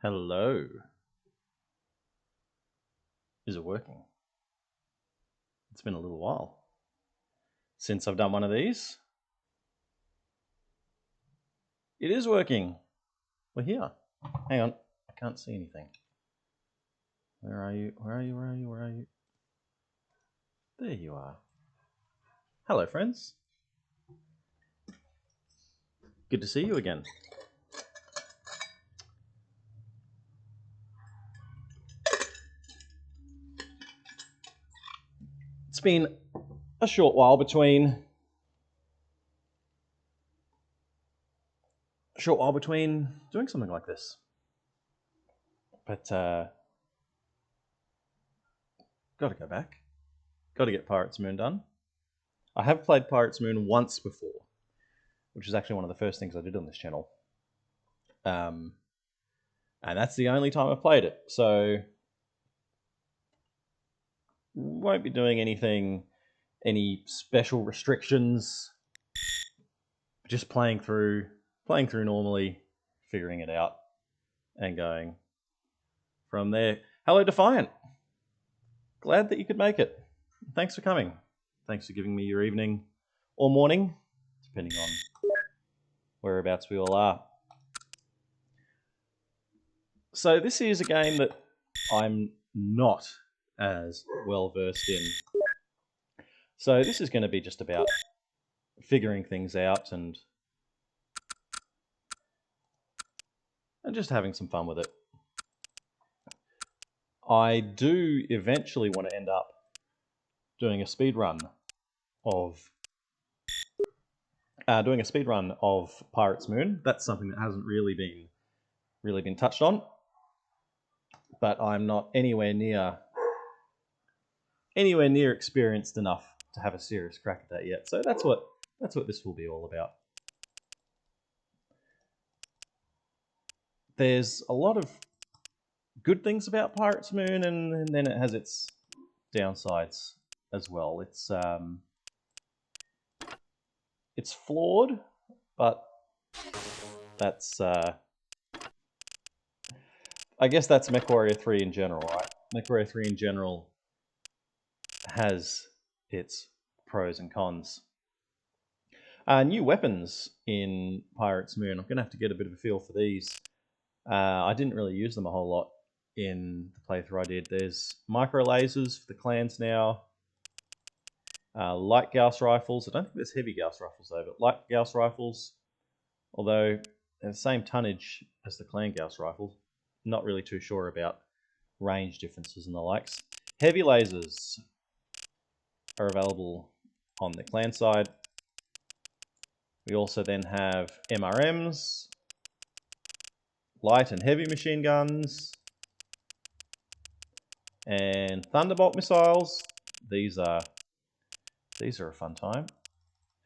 Hello. Is it working? It's been a little while since I've done one of these. It is working. We're here. Hang on. I can't see anything. Where are you? Where are you? Where are you? Where are you? There you are. Hello, friends. Good to see you again. It's been a short while between doing something like this. But got to go back. Got to get Pirates Moon done. I have played Pirates Moon once before, which is actually one of the first things I did on this channel. And that's the only time I've played it. So won't be doing any special restrictions. Just playing through normally, figuring it out, and going from there. Hello, Defiant. Glad that you could make it. Thanks for coming. Thanks for giving me your evening or morning, depending on whereabouts we all are. So this is a game that I'm not as well versed in. So this is going to be just about figuring things out and just having some fun with it. I do eventually want to end up doing a speed run of Pirates Moon. That's something that hasn't really been touched on, but I'm not anywhere near experienced enough to have a serious crack at that yet. So that's what this will be all about. There's a lot of good things about Pirates Moon, and then it has its downsides as well. It's flawed, but that's I guess that's MechWarrior 3 in general, right? MechWarrior 3 in general has its pros and cons. New weapons in Pirates Moon. I'm going to have to get a bit of a feel for these. I didn't really use them a whole lot in the playthrough I did. There's micro lasers for the clans now. Light Gauss rifles. I don't think there's heavy Gauss rifles though, but light Gauss rifles. Although they're the same tonnage as the clan Gauss rifle. Not really too sure about range differences and the likes. Heavy lasers are available on the clan side. We also then have MRMs, light and heavy machine guns, and Thunderbolt missiles. These are a fun time.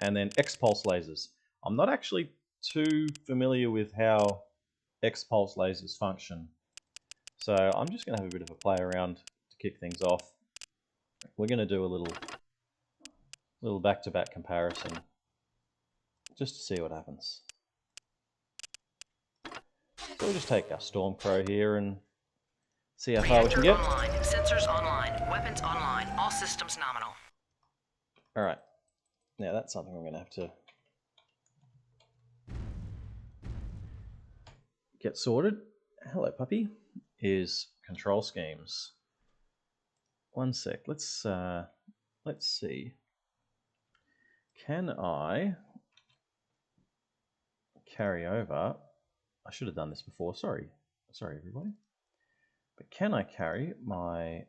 And then X-Pulse lasers. I'm not actually too familiar with how X-Pulse lasers function, so I'm just going to have a bit of a play around to kick things off. We're going to do a little back-to-back comparison just to see what happens. So we'll just take our Stormcrow here and see how far we can get. Online, sensors online, weapons online, all systems nominal. All right, now that's something I'm going to have to get sorted. Hello, puppy. Is control schemes. One sec. Let's see. Can I carry over? I should have done this before. Sorry, everybody. But can I carry my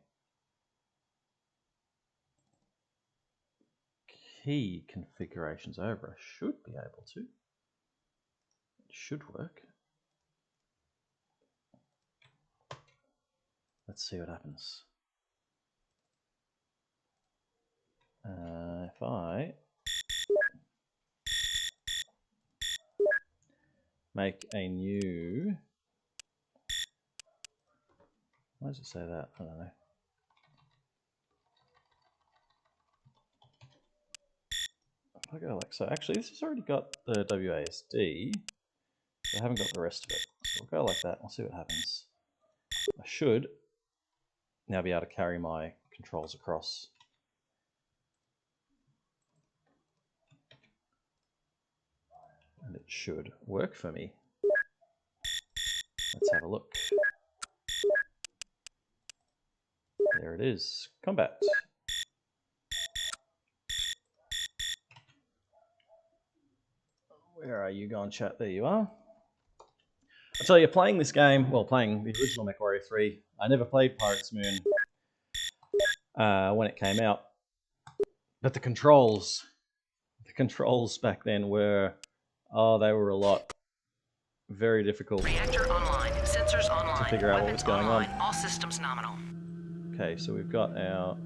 key configurations over? I should be able to. It should work. Let's see what happens. If I make a new... Why does it say that? I don't know. If I go like so, actually this has already got the WASD. I haven't got the rest of it. We'll go like that. We'll see what happens. I should now be able to carry my controls across. And it should work for me. Let's have a look. There it is. Combat. Where are you going, chat? There you are. I tell you, playing this game, well, playing the original MechWarrior 3, I never played Pirates Moon when it came out. But the controls back then were, they were a lot. Very difficult. Reactor online. Sensors online. To figure out what was going on. All systems nominal. Okay, so we've got our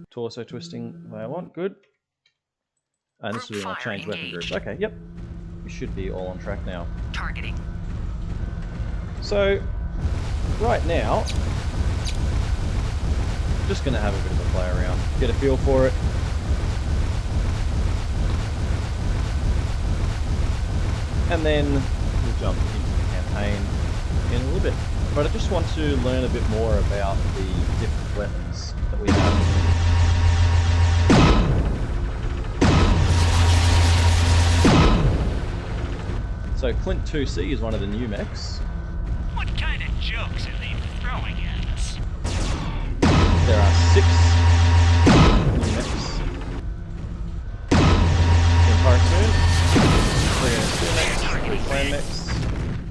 torso twisting the way I want. Good. And this will be my change weapon groups. Okay, yep. We should be all on track now. Targeting. So, right now, just going to have a bit of a play around, get a feel for it. And then we'll jump into the campaign in a little bit. But I just want to learn a bit more about the different weapons that we have. So Clint 2C is one of the new mechs. What kind of jokes are they throwing at us? There are 6 new mechs in Pirates Moon. 3 mechs, 3 clan mechs.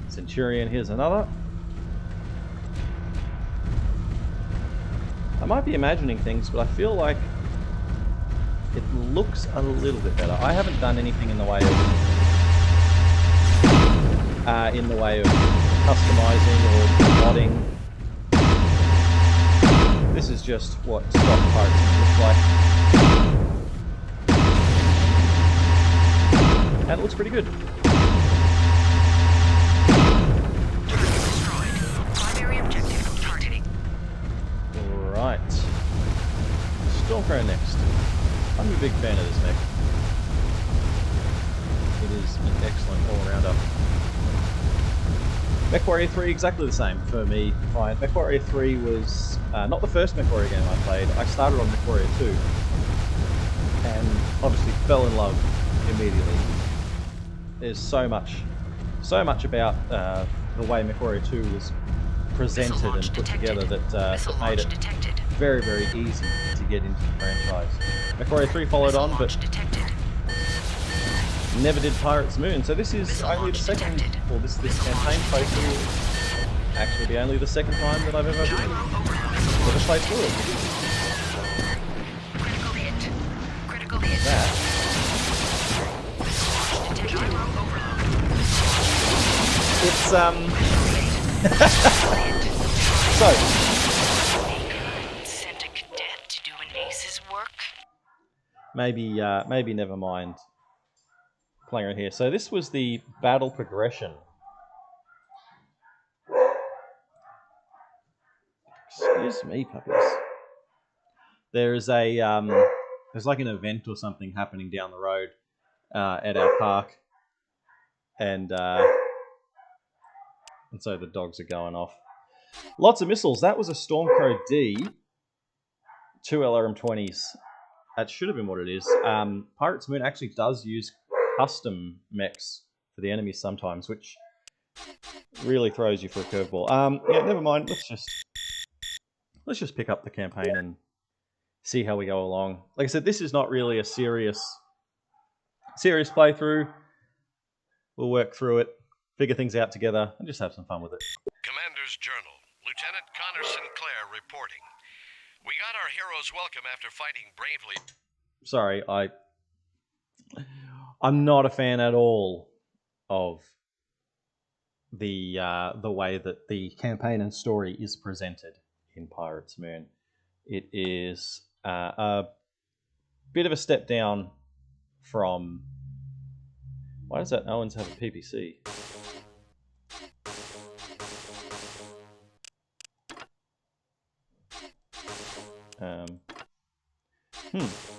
Centurion, here's another. I might be imagining things, but I feel like it looks a little bit better. I haven't done anything in the way of customizing or modding. This is just what stock Pirates looks like, and it looks pretty good. Primary objective targeting. Right, Stormcrow next. I'm a big fan of this mech. It is an excellent all-rounder. MechWarrior 3, exactly the same for me. Fine. MechWarrior 3 was not the first MechWarrior game I played. I started on MechWarrior 2 and obviously fell in love immediately. There's so much about the way MechWarrior 2 was presented and put together that made it very, very easy to get into the franchise. MechWarrior 3 followed on, but never did Pirates Moon, so this is only the second, or this campaign playthrough will actually be only the second time that I've ever played through it. Critical hit. That. It's so. Sent a cadet to do an ace's work. Maybe never mind. Playing right here. So this was the battle progression. Excuse me, puppies. There's a there's like an event or something happening down the road at our park, and so the dogs are going off. Lots of missiles. That was a Stormcrow D. 2 LRM-20s. That should have been what it is. Pirates Moon actually does use custom mechs for the enemies sometimes, which really throws you for a curveball. Yeah, never mind. Let's just pick up the campaign and see how we go along. Like I said, this is not really a serious playthrough. We'll work through it, figure things out together, and just have some fun with it. Commander's Journal. Lieutenant Connor Sinclair reporting. We got our hero's welcome after fighting bravely. Sorry, I'm not a fan at all of the way that the campaign and story is presented in Pirates Moon. It is a bit of a step down from... Why does that Owens have a PPC?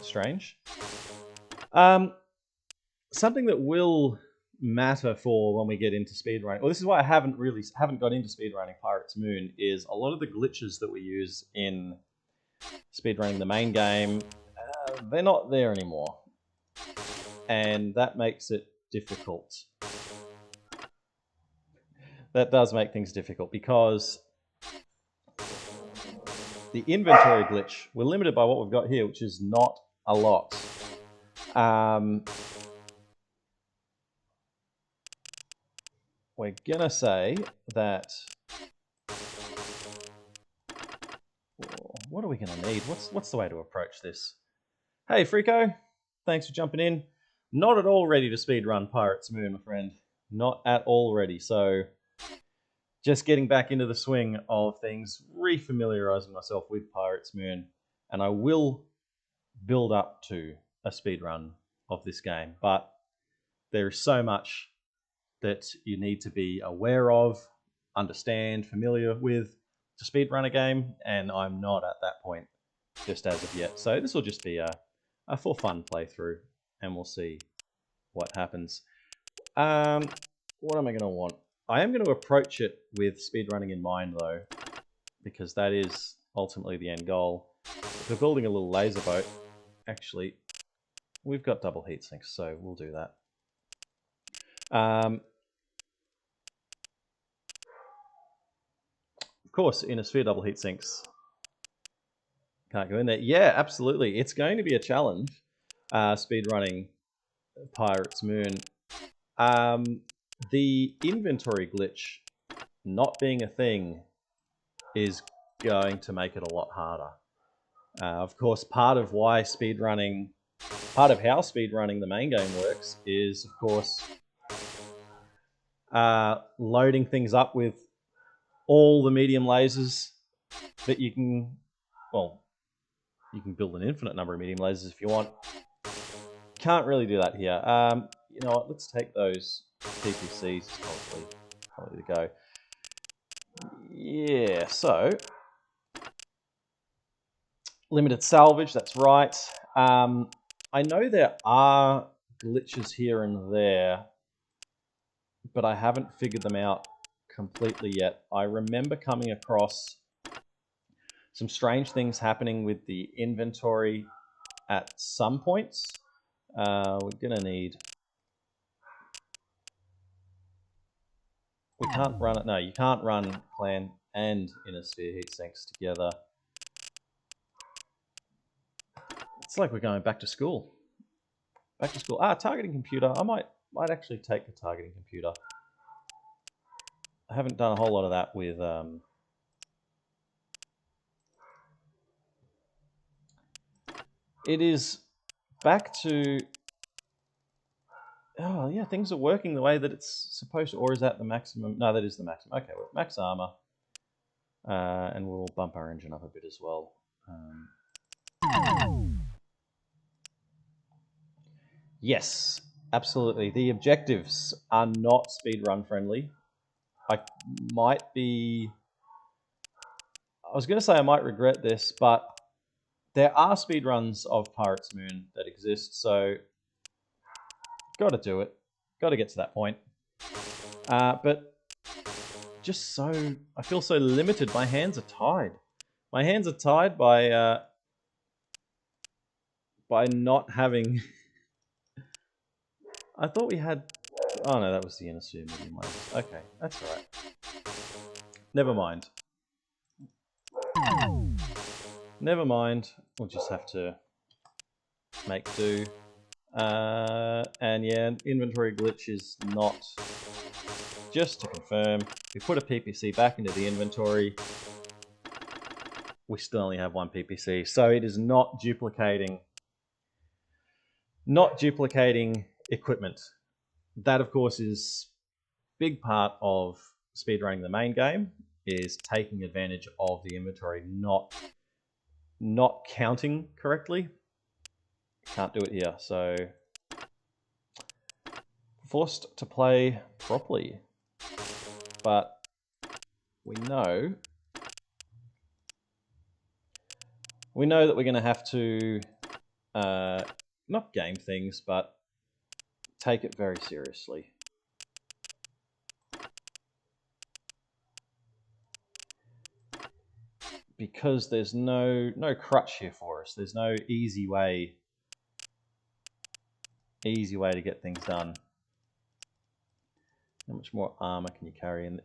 Strange. Something that will matter for when we get into speedrunning. Well, this is why I haven't got into speedrunning Pirates Moon. Is a lot of the glitches that we use in speedrunning the main game, they're not there anymore, and that makes it difficult. That does make things difficult because the inventory glitch, we're limited by what we've got here, which is not a lot. We're gonna say that. What are we gonna need? What's the way to approach this? Hey, Frico, thanks for jumping in. Not at all ready to speedrun Pirates Moon, my friend. Not at all ready. So, just getting back into the swing of things, refamiliarizing myself with Pirates Moon, and I will build up to a speedrun of this game. But there is so much that you need to be aware of, understand, familiar with to speedrun a game, and I'm not at that point just as of yet. So this will just be a for fun playthrough, and we'll see what happens. What am I going to want? I am going to approach it with speedrunning in mind, though, because that is ultimately the end goal. If we're building a little laser boat, actually, we've got double heat sinks, so we'll do that. Of course, in a sphere double heat sinks, can't go in there. Yeah, absolutely. It's going to be a challenge, speedrunning Pirates Moon. The inventory glitch not being a thing is going to make it a lot harder. Of course, part of how speedrunning the main game works is, of course, loading things up with all the medium lasers that you can, well, you can build an infinite number of medium lasers if you want. Can't really do that here. You know what, let's take those PPCs, probably to go. Yeah, so, limited salvage, that's right. I know there are glitches here and there, but I haven't figured them out completely yet. I remember coming across some strange things happening with the inventory at some points. We're gonna need... We can't run it. No, you can't run clan and inner sphere heat sinks together. It's like we're going back to school. Back to school. Targeting computer. I might actually take the targeting computer. I haven't done a whole lot of that with it is back to... Oh, yeah, things are working the way that it's supposed to. Or is that the maximum? No, that is the maximum. Okay, well, max armor. And we'll bump our engine up a bit as well. Yes, absolutely. The objectives are not speedrun friendly. I was going to say I might regret this, but there are speedruns of Pirates Moon that exist, so got to do it. Got to get to that point. But just so... I feel so limited. My hands are tied. My hands are tied by not having... I thought we had... Oh no, that was the inner sphere medium lasers. Okay, that's alright. Never mind. Never mind. We'll just have to make do. And yeah, inventory glitch is not... Just to confirm, we put a PPC back into the inventory. We still only have one PPC, so it is not duplicating equipment. That, of course, is a big part of speedrunning the main game, is taking advantage of the inventory not counting correctly. Can't do it here, so forced to play properly. But we know that we're going to have to not game things, but take it very seriously. because there's no crutch here for us. There's no easy way to get things done. How much more armor can you carry in?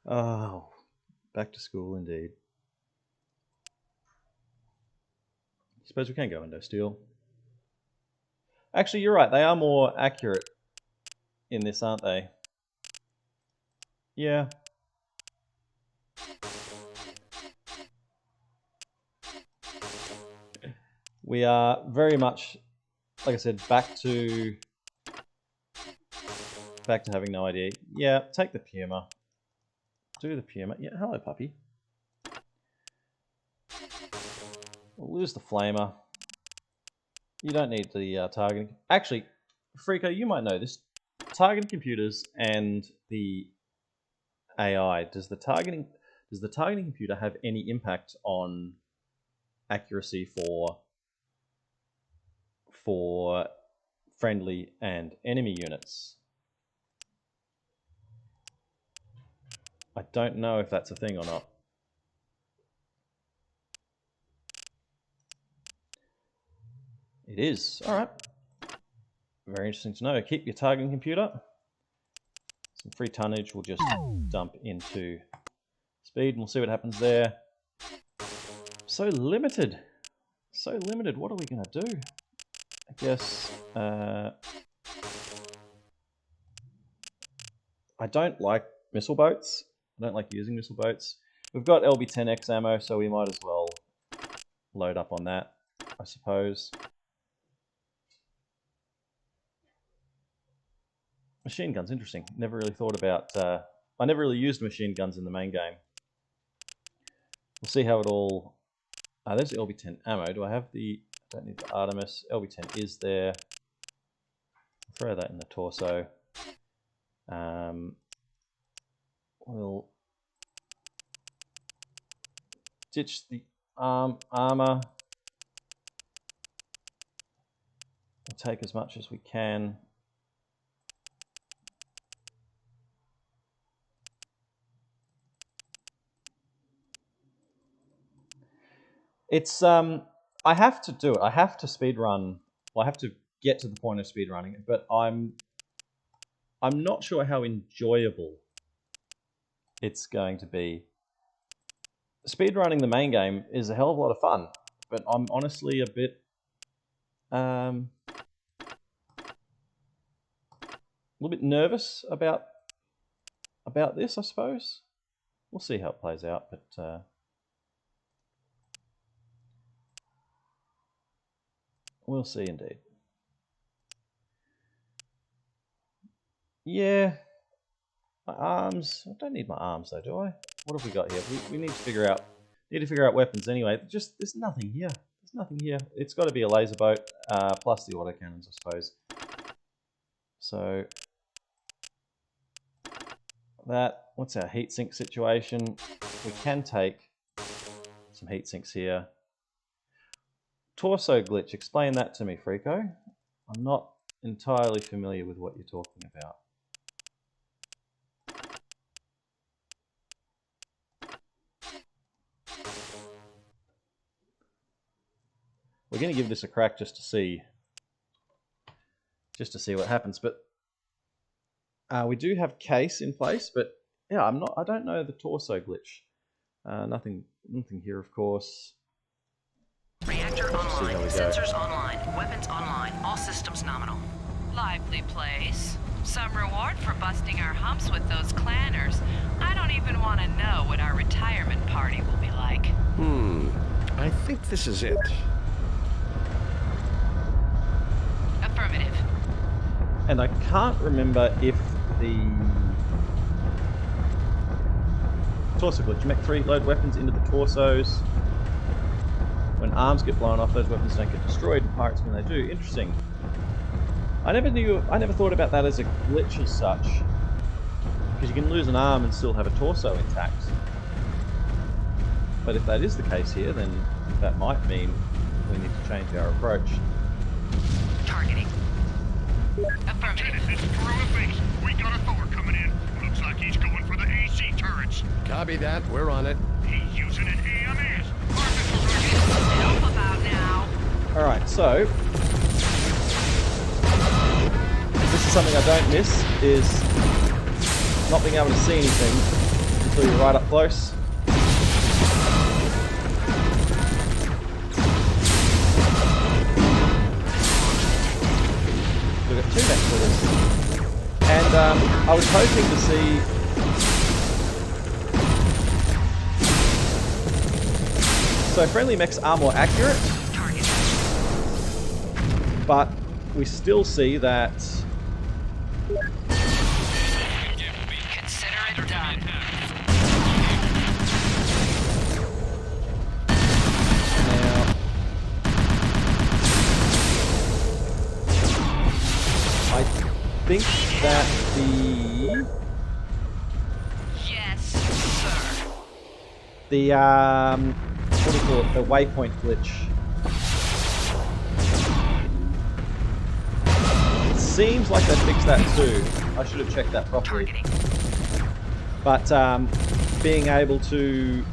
Oh, back to school indeed. Suppose we can go Indo Steel. Actually, you're right. They are more accurate in this, aren't they? Yeah. We are very much, like I said, back to having no idea. Yeah, take the Puma. Do the Puma. Yeah, hello, puppy. We'll lose the Flamer. You don't need the targeting. Actually, Freako, you might know this. Targeting computers and the AI. Does the targeting computer have any impact on accuracy for friendly and enemy units? I don't know if that's a thing or not. It is. All right. Very interesting to know. Keep your targeting computer. Some free tonnage we'll just dump into speed and we'll see what happens there. So limited. So limited. What are we going to do? I guess I don't like missile boats. I don't like using missile boats. We've got LB-10X ammo, so we might as well load up on that, I suppose. Machine guns, interesting. Never really thought about... I never really used machine guns in the main game. We'll see how it all... there's the LB-10 ammo. Do I have the... I don't need the Artemis. LB-10 is there. Throw that in the torso. We'll ditch the armor. We'll take as much as we can. It's I have to do it. I have to speedrun. Well, I have to get to the point of speedrunning it, but I'm not sure how enjoyable it's going to be. Speedrunning the main game is a hell of a lot of fun, but I'm honestly a bit little bit nervous about this, I suppose. We'll see how it plays out, but we'll see indeed. Yeah. My arms. I don't need my arms though, do I? What have we got here? We need to figure out weapons anyway. Just there's nothing here. There's nothing here. It's got to be a laser boat, plus the autocannons, I suppose. So that, what's our heatsink situation? We can take some heatsinks here. Torso glitch, explain that to me, Freako. I'm not entirely familiar with what you're talking about. We're going to give this a crack just to see what happens. But we do have case in place, but yeah, I don't know the torso glitch. Nothing here, of course. Reactor online, sensors online, weapons online, all systems nominal. Lively place. Some reward for busting our humps with those clanners. I don't even want to know what our retirement party will be like. I think this is it. Affirmative. And I can't remember if the torso glitch, Mech 3, load weapons into the torsos. When arms get blown off, those weapons don't get destroyed. Pirates, when they do. Interesting. I never thought about that as a glitch as such. Because you can lose an arm and still have a torso intact. But if that is the case here, then that might mean we need to change our approach. Targeting. Affirmative. Lieutenant, this is Corona Base. We got a Thor coming in. Looks like he's going for the AC turrets. Yes. Copy that. We're on it. He's using an AMS. Help about now. Alright, so this is something I don't miss, is not being able to see anything until you're right up close. We've got 2 mechs for this. And I was hoping to see so friendly mechs are more accurate, but we still see that Consider it done. now I think that Yes, sir. the what do you call it, the waypoint glitch seems like they fixed that too. I should have checked that properly. Targeting. But being able to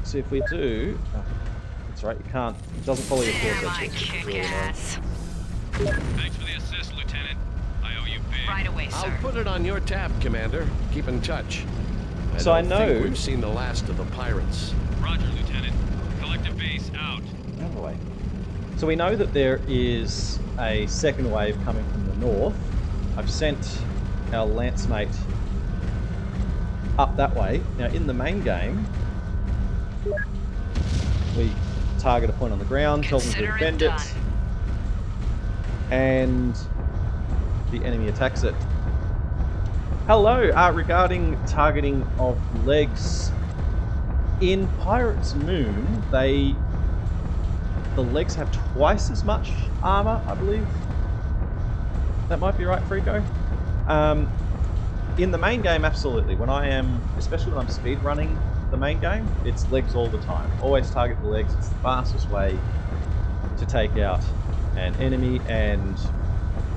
see if we do, oh, that's right, you can't. It doesn't follow your Damn, course. I kick ass. Thanks for the assist, Lieutenant. I owe you big. Right away, I'll sir. put it on your tab, Commander. Keep in touch. So I don't know- think we've seen the last of the pirates. Roger, Lieutenant. Collective base out. Other way. So we know that there is a second wave coming from the north. I've sent our lance mate up that way. Now in the main game, we target a point on the ground, tell them to Consider it defend done. it, and the enemy attacks it. Hello, regarding targeting of legs, in Pirate's Moon, the legs have twice as much armor, I believe. That might be right, Frico. In the main game, absolutely. When I am, especially when I'm speed running the main game, it's legs all the time. Always target the legs. It's the fastest way to take out an enemy, and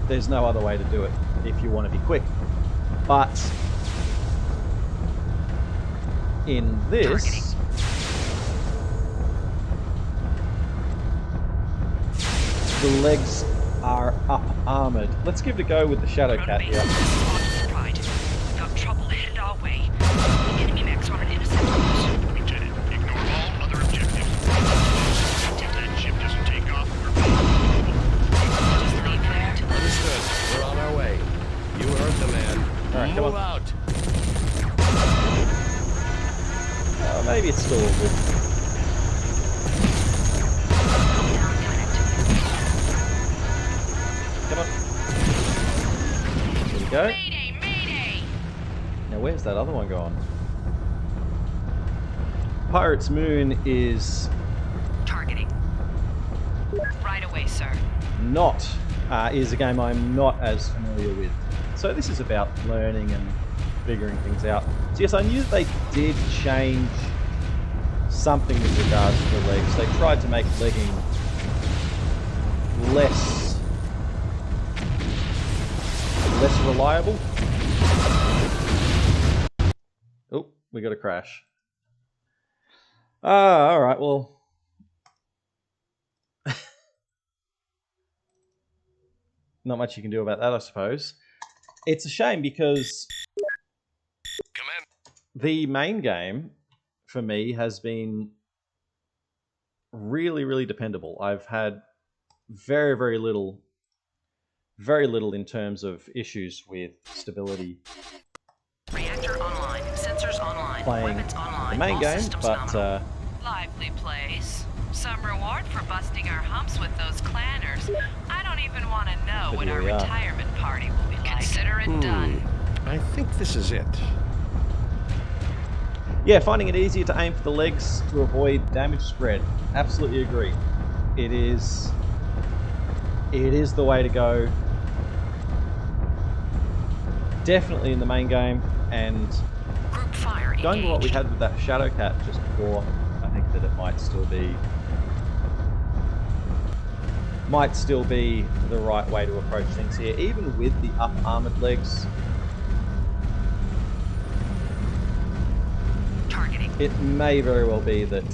there's no other way to do it if you want to be quick. But in this, the legs are up armored. Let's give it a go with the Shadow Cat here. Right. We've got trouble headed our way. Enemy mechs on an intercept course. Lieutenant, ignore all other objectives. If that ship doesn't take off, we're Just leave there to Understood. We're on our way. You heard the man. All right, come Move on. out. Maybe it's still all good. Come on. There we go. Mayday, mayday! Now where's that other one gone? Pirate's Moon is Targeting. Right away, sir. not is a game I'm not as familiar with. So this is about learning and figuring things out. So yes, I knew that they did change something with regards to the legs. They tried to make legging less reliable. Oh, we got a crash. Alright, well. Not much you can do about that, I suppose. It's a shame because Command. the main game, for me, has been really, really dependable. I've had very little in terms of issues with stability Reactor online. Sensors online. playing Weapons online. the main All game, systems but nominal. Lively place. Some reward for busting our humps with those clanners. I don't even want to know But what here our we are. retirement party will be like. Consider it done. I think this is it. yeah, finding it easier to aim for the legs to avoid damage spread. Absolutely agree. It is the way to go. Definitely in the main game, and Group fire going with what we engaged. had with that Shadow Cat just before, I think that it might still be the right way to approach things here, even with the up armored legs. it may very well be that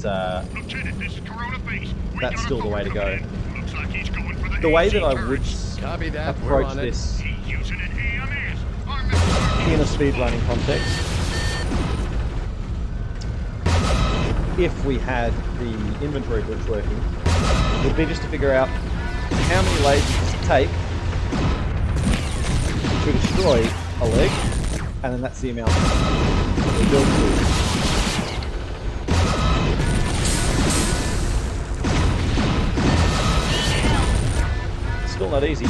Lieutenant, this is Corona Base. We that's got still the way to go. Looks like he's going for The way that I AC would turrets. Copy that. We're approach on it. this He's using an AMS. Our missiles in a speedrunning context, if we had the inventory glitch working, would be just to figure out how many lasers does it take to destroy a leg, and then that's the amount we build to. Still not easy.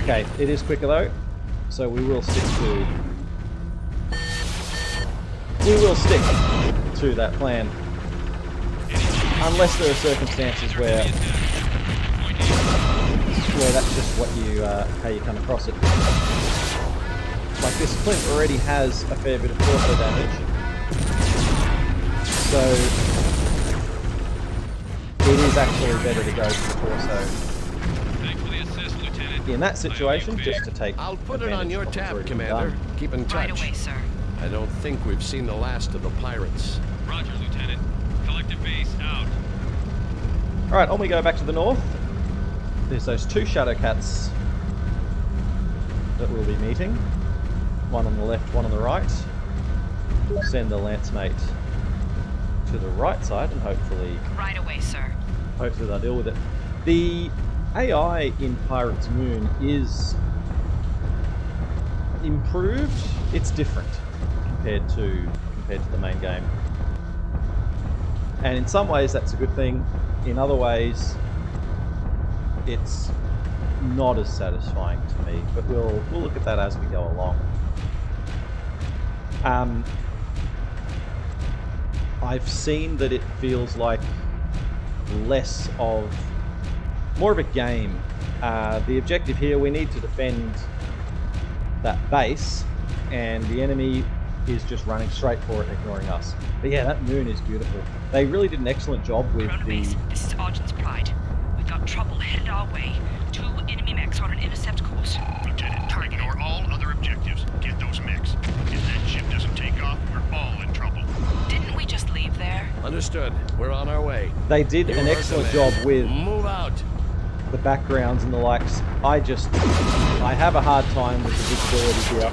Okay, it is quicker though, so we will stick to that plan. Unless there are circumstances where that's just what you how you come across it. Like this flint already has a fair bit of torso damage, so it is actually better to go to the torso in that situation, just to take. I'll put it on your advantage of what's tab, already been Commander. done. Keep in touch. Right away, sir. I don't think we've seen the last of the pirates. Roger, Lieutenant. Collective base out. Alright, on we go back to the north. There's those two shadow cats that we'll be meeting. One on the left, one on the right. We'll send the lance mate to the right side and hopefully Right away, sir. they'll deal with it. The AI in Pirate's Moon is improved. It's different compared to the main game. And in some ways that's a good thing. In other ways it's not as satisfying to me, but we'll look at that as we go along. I've seen that it feels like more of a game. The objective here, we need to defend that base, and the enemy is just running straight for it, ignoring us. But yeah, that moon is beautiful. They really did an excellent job with Corona the... Base, this is Argent's Pride. We've got trouble headed our way. 2 enemy mechs on an intercept course. Lieutenant, ignore all other objectives. Get those mechs. If that ship doesn't take off, we're all in trouble. Didn't we just leave there? Understood. We're on our way. They did You an heard excellent the man. job with Move out. the backgrounds and the likes. I have a hard time with the visibility here.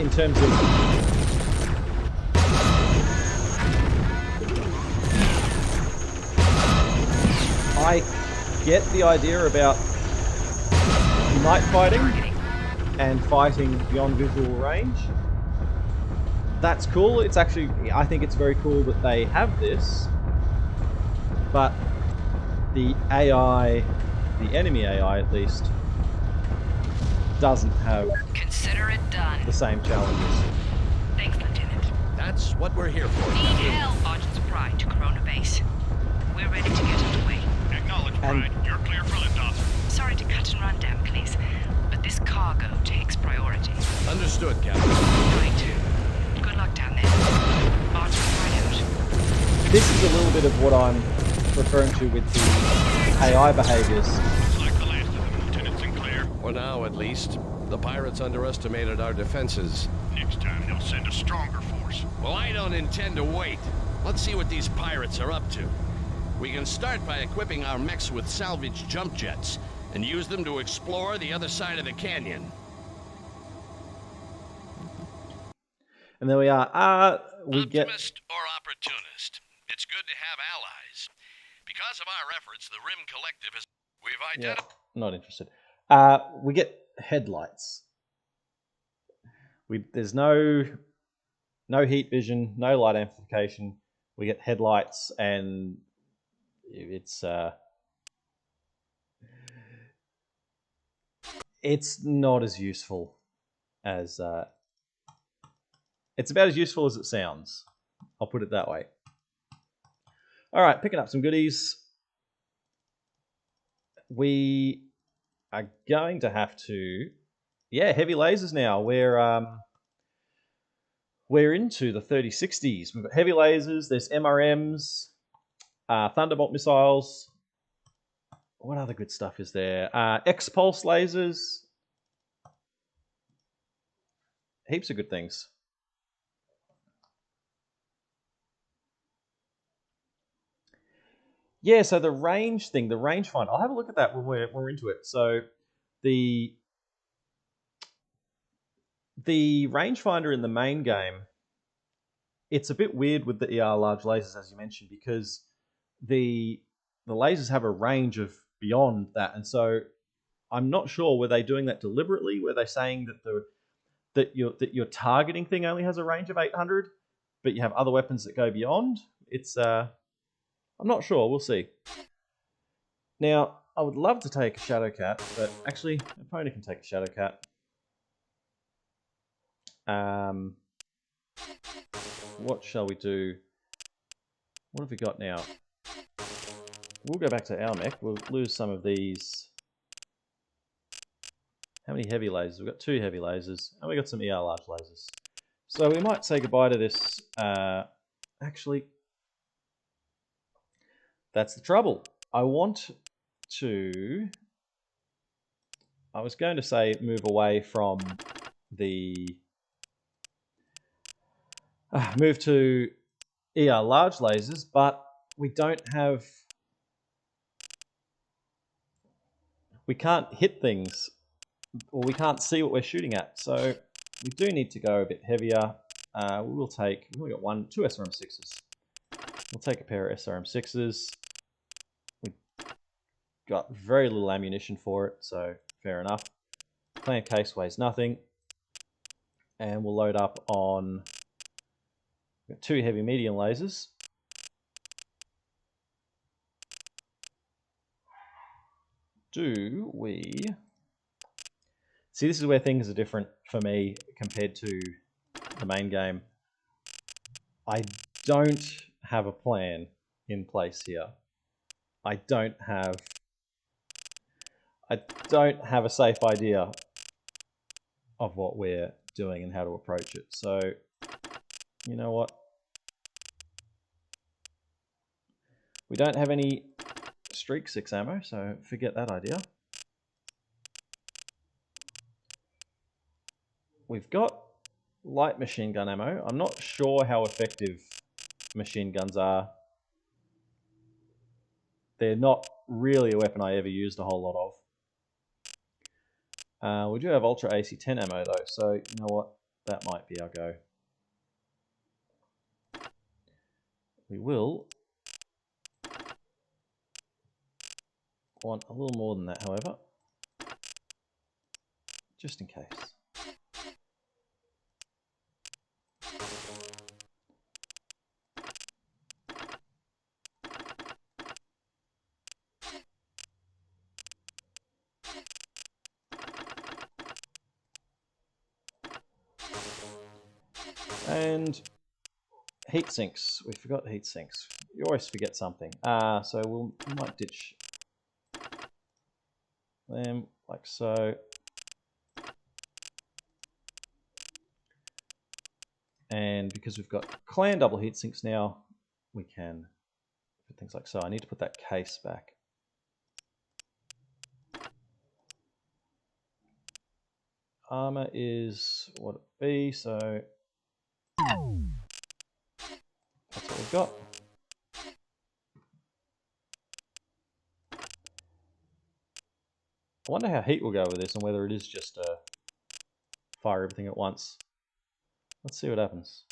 In terms of I get the idea about night fighting and fighting beyond visual range. That's cool. It's actually, I think it's very cool that they have this, but the AI, the enemy AI at least, doesn't have Consider it done. the same challenges. Thanks, Lieutenant. That's what we're here for, Need Captain. help, Argent's Pride, to Corona Base. We're ready to get underway. Acknowledge, And- Pride. You're clear for liftoff. Sorry to cut and run, damn please, but this cargo takes priority. Understood, Captain. Right. Good luck down there. Argent's Pride out. This is a little bit of what I'm referring to with the AI behaviors. Looks like the last of them, Lieutenant Sinclair. For now, at least. The pirates underestimated our defenses. Next time, they'll send a stronger force. Well, I don't intend to wait. Let's see what these pirates are up to. We can start by equipping our mechs with salvage jump jets and use them to explore the other side of the canyon. And there we are. We get... Optimist or opportunist, it's good to have allies. Because of our efforts, the RIM Collective has... We've Yeah, identified... not interested. We get headlights. There's no heat vision, no light amplification. We get headlights, and it's not as useful as it's about as useful as it sounds. I'll put it that way. All right, picking up some goodies. We are going to have to, heavy lasers now. We're into the 3060s. We've got heavy lasers. There's MRMs, Thunderbolt missiles. What other good stuff is there? X-pulse lasers. Heaps of good things. Yeah, so the range thing, the rangefinder, I'll have a look at that when we're into it. So the rangefinder in the main game, it's a bit weird with the ER large lasers, as you mentioned, because the lasers have a range of beyond that, and so I'm not sure, were they doing that deliberately? Were they saying that your targeting thing only has a range of 800, but you have other weapons that go beyond? It's I'm not sure. We'll see. Now, I would love to take a Shadow Cat, but actually, my opponent can take a Shadow Cat. What shall we do? What have we got now? We'll go back to our mech. We'll lose some of these. How many heavy lasers? We've got 2 heavy lasers, and we've got some ER large lasers. So we might say goodbye to this. Actually, that's the trouble. I was going to say move away from the... move to ER large lasers, but we don't have... We can't hit things, or we can't see what we're shooting at. So we do need to go a bit heavier. We've only got 2 SRM6s. We'll take a pair of SRM6s. We've got very little ammunition for it, so fair enough. Clan case weighs nothing. And we'll load up on 2 heavy medium lasers. Do we... See, this is where things are different for me compared to the main game. I don't have a plan in place here. I don't have a safe idea of what we're doing and how to approach it. So, you know what? We don't have any Streak 6 ammo, so forget that idea. We've got light machine gun ammo. I'm not sure how effective machine guns are. They're not really a weapon I ever used a whole lot of. We do have Ultra AC-10 ammo though, so you know what? That might be our go. We will want a little more than that, however, just in case. And heat sinks. We forgot heat sinks. You always forget something. So we might ditch them like so. And because we've got clan double heat sinks now, we can put things like so. I need to put that case back. Armor is what it be, so that's what we've got. I wonder how heat will go with this and whether it is just fire everything at once. Let's see what happens.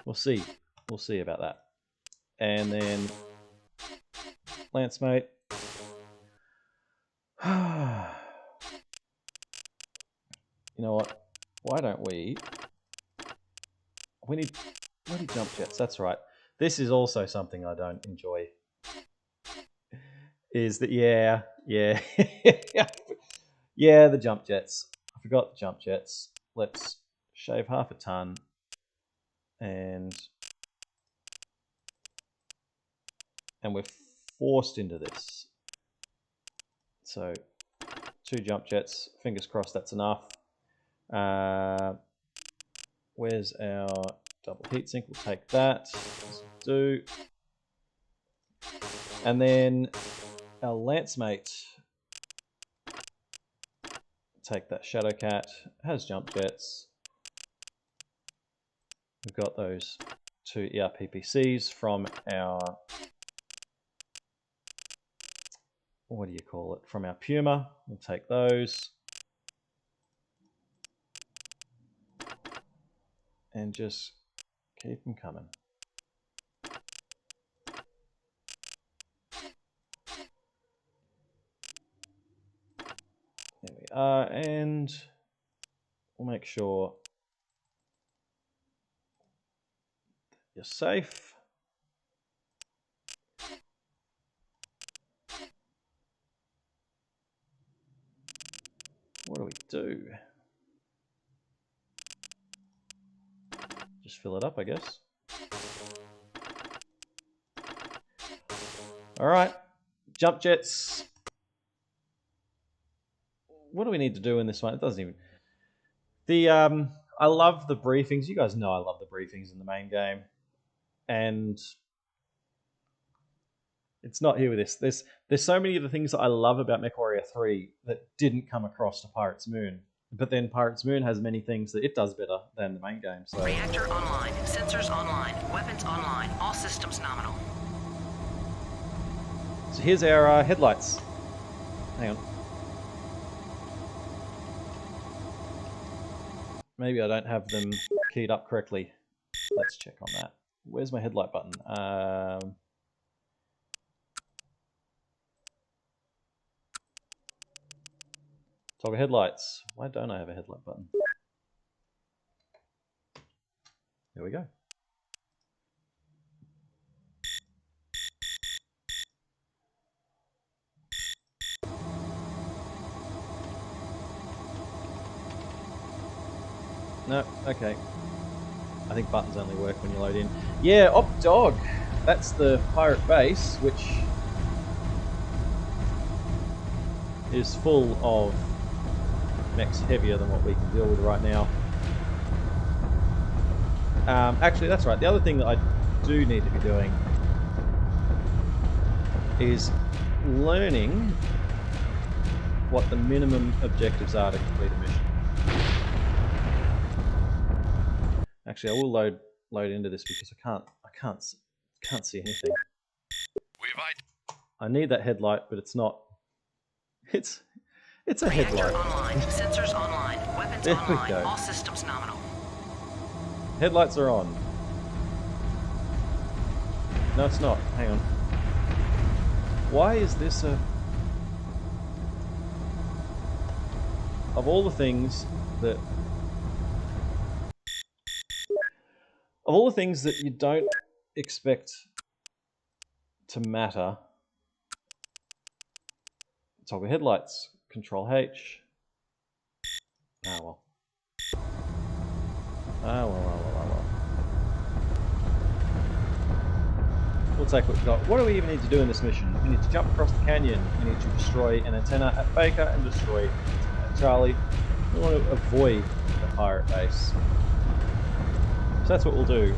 We'll see. We'll see about that. And then Lance Mate. You know what? Why don't we need jump jets. That's right. This is also something I don't enjoy. Is that yeah, the jump jets. I forgot the jump jets. Let's shave half a ton and we're forced into this. So 2 jump jets. Fingers crossed that's enough. Where's our double heatsink? We'll take that. Let's do. And then our Lance Mate. Take that Shadow Cat. Has jump jets. We've got those 2 ERPPCs from our what do you call it, from our Puma. We'll take those. And just keep them coming. There we are, and we'll make sure you're safe. What do we do? Just fill it up, I guess. All right, jump jets. What do we need to do in this one? It doesn't even... I love the briefings. You guys know I love the briefings in the main game. And it's not here with this. There's so many of the things that I love about MechWarrior 3 that didn't come across to Pirate's Moon. But then Pirate's Moon has many things that it does better than the main game. So Reactor online, sensors online, weapons online, all systems nominal. So here's our headlights. Hang on. Maybe I don't have them keyed up correctly. Let's check on that. Where's my headlight button? Toggle headlights. Why don't I have a headlight button? There we go. No, okay. I think buttons only work when you load in. Yeah, Op Dog. That's the pirate base, which is full of mechs heavier than what we can deal with right now. Actually, that's right. The other thing that I do need to be doing is learning what the minimum objectives are to complete a mission. Actually, I will load into this because I can't see anything. I need that headlight, but it's not. It's a headlight. Online, sensors online, weapons There we online, go. all systems nominal. Headlights are on. No, it's not. Hang on. Why is this a... Of all the things that... Of all the things that you don't expect to matter... Toggle headlights. Control H. Ah, well. Ah, well. We'll take what we've got. What do we even need to do in this mission? We need to jump across the canyon. We need to destroy an antenna at Baker and destroy an antenna at Charlie. We want to avoid the pirate base. So that's what we'll do.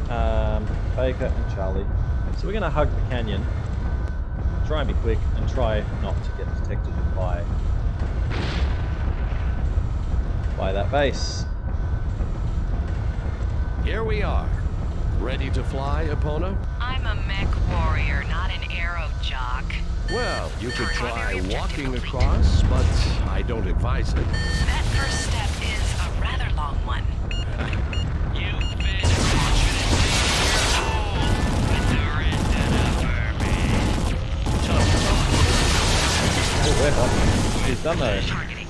Baker and Charlie. So we're going to hug the canyon. Try and be quick and try not to get detected by that base. Here we are. Ready to fly, Epona? I'm a MechWarrior, not an aero jock. Well, you could try Primary objective walking complete. across, but I don't advise it. That first step is a rather long one. You've been Oh, we're hot. He's done though. Targeting.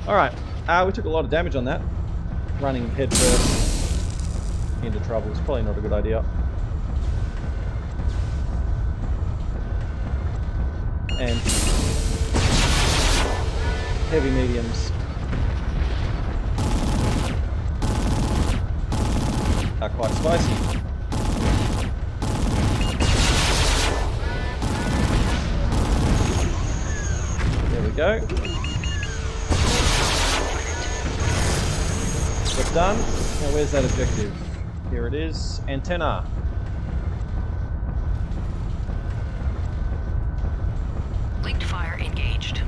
Alright, we took a lot of damage on that. Running head first into trouble is probably not a good idea. And heavy mediums are quite spicy. There we go. We're done. Now where's that objective? Here it is. Antenna. Linked fire engaged.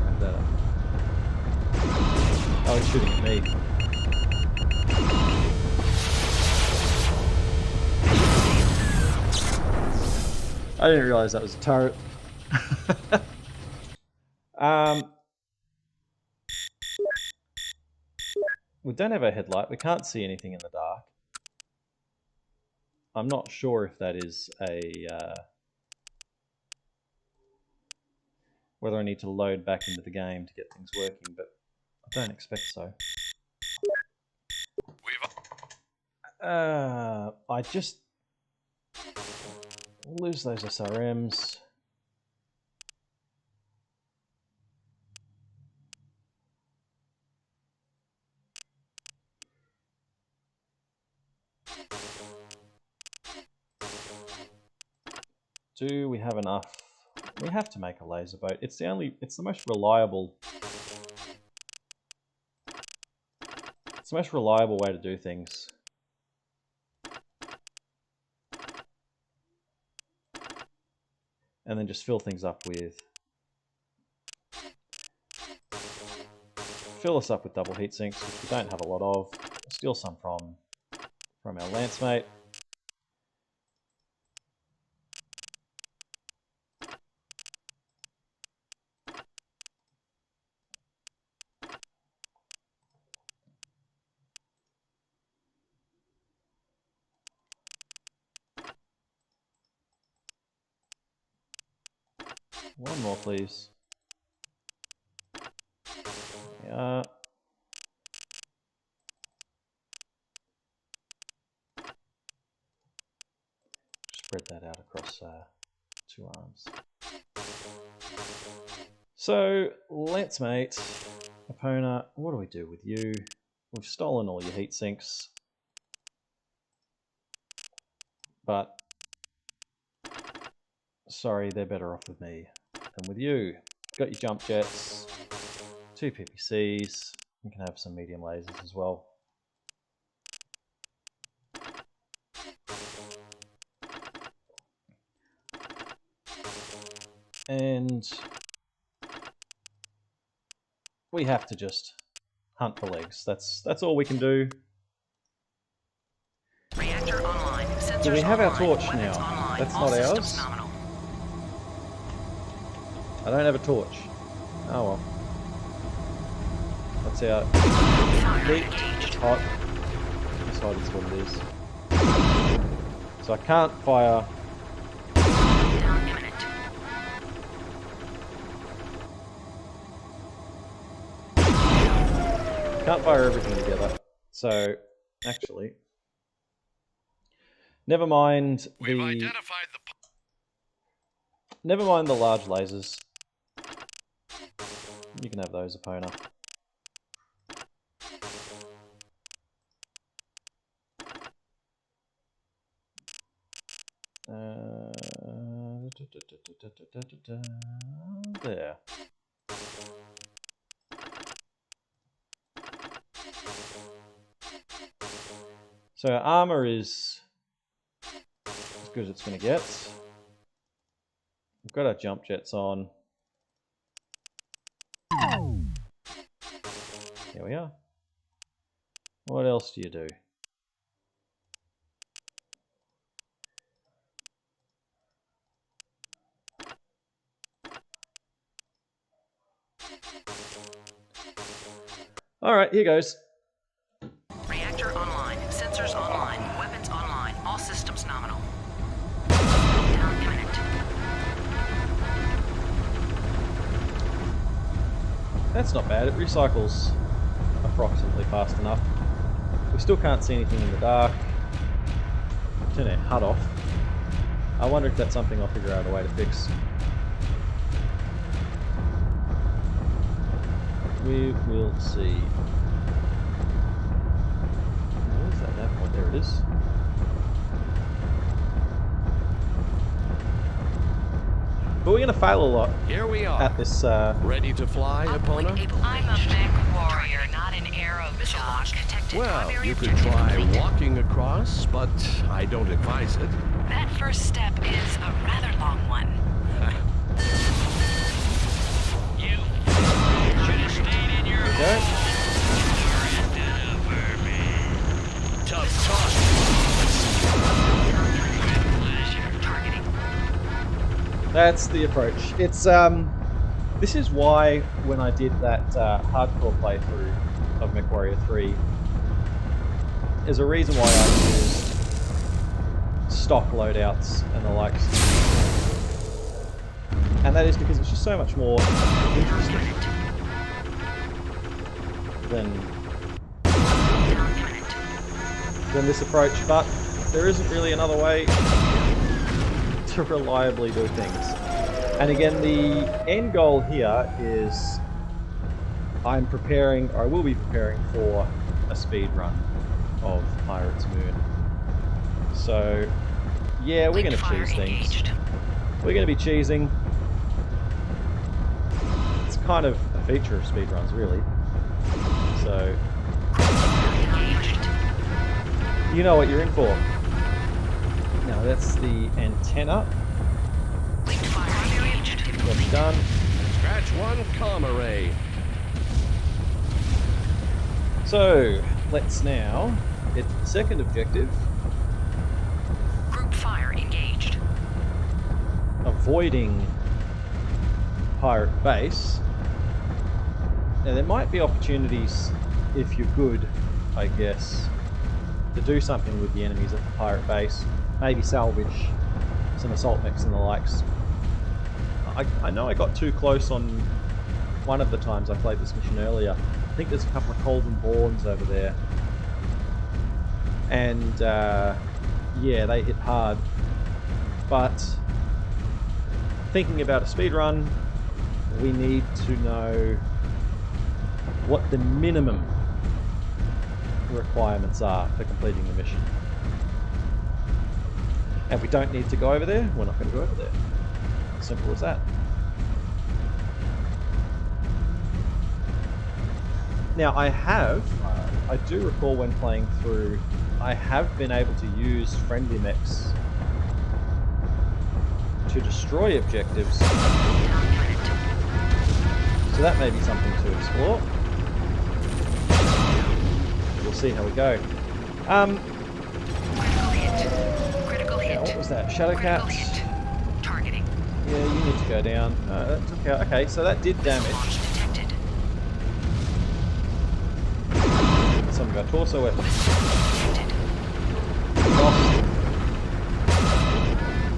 Wrap that up. Oh, he's shooting at me. I didn't realize that was a turret. We don't have a headlight. We can't see anything in the dark. I'm not sure if that is a... whether I need to load back into the game to get things working, but I don't expect so. I just lose those SRMs. Do we have enough? We have to make a laser boat. It's the most reliable. It's the most reliable way to do things. And then just fill things up with... Fill us up with double heat sinks, which we don't have a lot of. Steal some from our lance mate. One more, please. Yeah. Spread that out across 2 arms. So, Lance Mate, Epona, what do we do with you? We've stolen all your heat sinks. But, sorry, they're better off with me than with you. Got your jump jets, 2 PPCs, you can have some medium lasers as well. And we have to just hunt for legs. That's all we can do. Reactor online. Sensors Do we have our online. torch Weapons now? online. That's All not systems ours. nominal. I don't have a torch. Oh well. That's our heat. It's hot. It's hot is what it is. So I can't fire. Down imminent. Can't fire everything together. So actually, never mind We've the. identified the... Never mind the large lasers. You can have those, Epona. There. So our armor is as good as it's going to get. We've got our jump jets on. Here we are. What else do you do? All right, here goes. Reactor online. Sensors online. Weapons online. All systems nominal. Down imminent. That's not bad. It recycles approximately fast enough. We still can't see anything in the dark. Turn our HUD off. I wonder if that's something I'll figure out a way to fix. We will see. Where's that nav point? There it is. But we're going to fail a lot Here we are. at this. Ready to fly, Uplink Epona? able. I'm a MechWarrior, not an arrow Missile jock. launch detected. Well, Primary you could objective try complete. walking across, but I don't advise it. That first step is a rather long one. You should have stayed in your Go. Tough talk. Pleasure. Targeting. That's the approach. It's this is why when I did that hardcore playthrough of MechWarrior 3, there's a reason why I used stock loadouts and the likes. And that is because it's just so much more interesting than this approach, but there isn't really another way to reliably do things. And again, the end goal here is I will be preparing for a speed run of Pirates Moon. So yeah, we're going to cheese things. We're going to be cheesing. It's kind of a feature of speedruns, really. So you know what you're in for. Now that's the antenna. That's done. Scratch one, comma ray. So let's now hit the second objective. Group fire engaged. Avoiding pirate base. Now there might be opportunities, if you're good, I guess, to do something with the enemies at the pirate base. Maybe salvage some assault mechs and the likes. I know I got too close on one of the times I played this mission earlier. I think there's a couple of Colden Borns over there. And yeah, they hit hard. But thinking about a speed run, we need to know what the minimum requirements are for completing the mission. And we don't need to go over there, we're not going to go over there. Simple as that. Now I do recall when playing through, I have been able to use friendly mechs to destroy objectives. So that may be something to explore. We'll see how we go. Critical hit. What was that? Shadow Critical Cats? hit. Targeting. Yeah, you need to go down. That took out. Okay, so that did damage Launch detected. some of our torso weapons. Detected.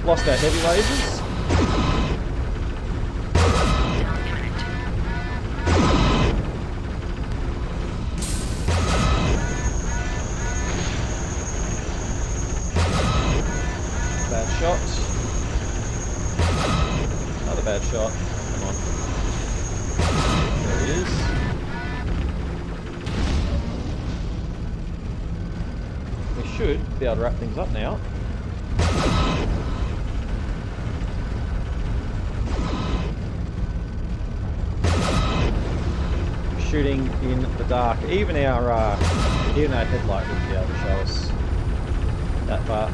Lost our heavy lasers. Imminent. Bad shot. Another bad shot. Come on. There he is. We should be able to wrap things up now. Shooting in the dark. Even our headlight would be able to show us that far.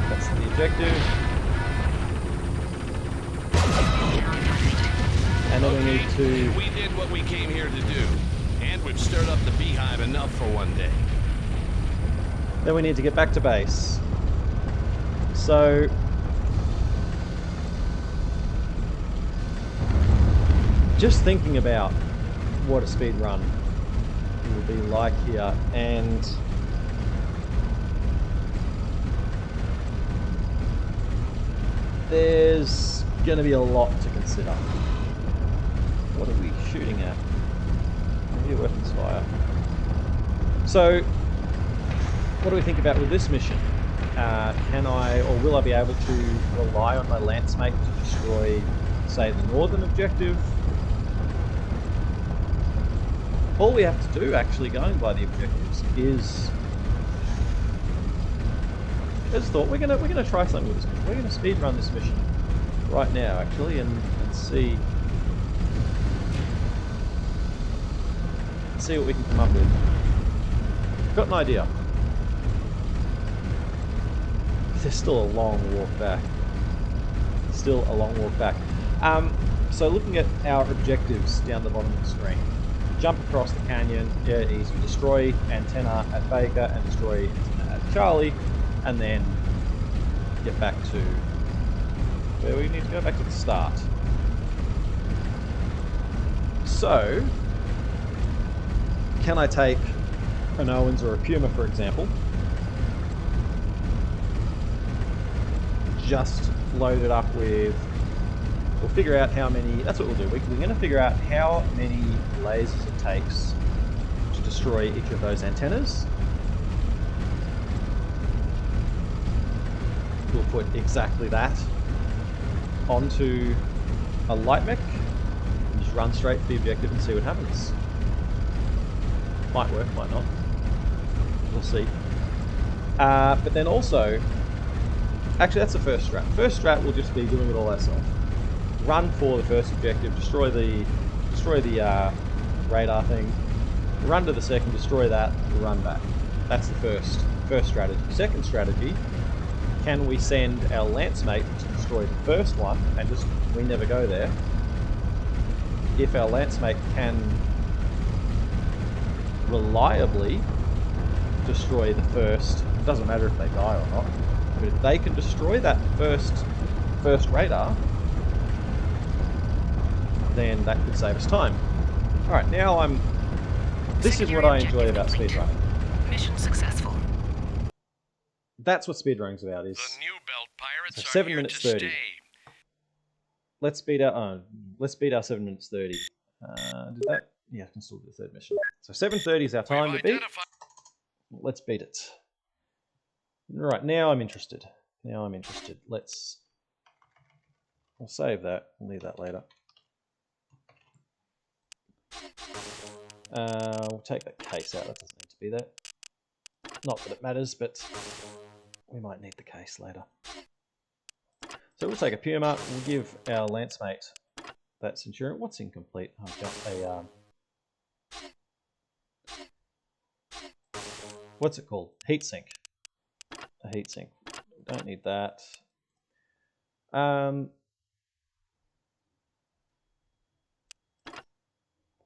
That's the objective. And then we need to... We did what we came here to do. And we've stirred up the beehive enough for one day. Then we need to get back to base. So... just thinking about what a speed run will be like here, and there's going to be a lot to consider. What are we shooting at? Maybe a weapons fire. So, what do we think about with this mission? Can I, or will I be able to rely on my lance mate to destroy, say, the northern objective? All we have to do, actually, going by the objectives, is... as thought, we're gonna try something with this mission. We're gonna speed run this mission right now, actually, and see what we can come up with. Got an idea. There's still a long walk back. So looking at our objectives down the bottom of the screen. Jump across the canyon, yeah, easy. Destroy antenna at Baker and destroy antenna at Charlie, and then get back to where we need to go back to the start. So, can I take an Owens or a Puma, for example, just load it up with, we'll figure out how many, that's what we'll do, we're going to figure out how many lasers it takes to destroy each of those antennas. We'll put exactly that onto a light mech and just run straight for the objective and see what happens. Might work, might not. We'll see. But then also, actually that's the first strat. First strat will just be doing it all ourselves. Run for the first objective, destroy the radar thing, run to the second, destroy that, run back. That's the first strategy. Second strategy, can we send our lance mate to destroy the first one and just we never go there? If our lance mate can reliably destroy the first, it doesn't matter if they die or not, but if they can destroy that first radar, then that could save us time. Alright, now this is what I enjoy about speedrunning. Mission successful. That's what speedrunning's about, is The new belt pirates so are 7 here minutes to 30. stay. Let's beat our 7 minutes 30. Did that? Yeah, I can still do the third mission. So 7:30 is our time to beat. Let's beat it. Right, now I'm interested. We'll save that. We'll leave that later. We'll take that case out. That doesn't need to be there. Not that it matters, but we might need the case later. So we'll take a Puma. We'll give our lance mate that Centurion. What's incomplete? I've got a what's it called? Heatsink. A heatsink. Don't need that.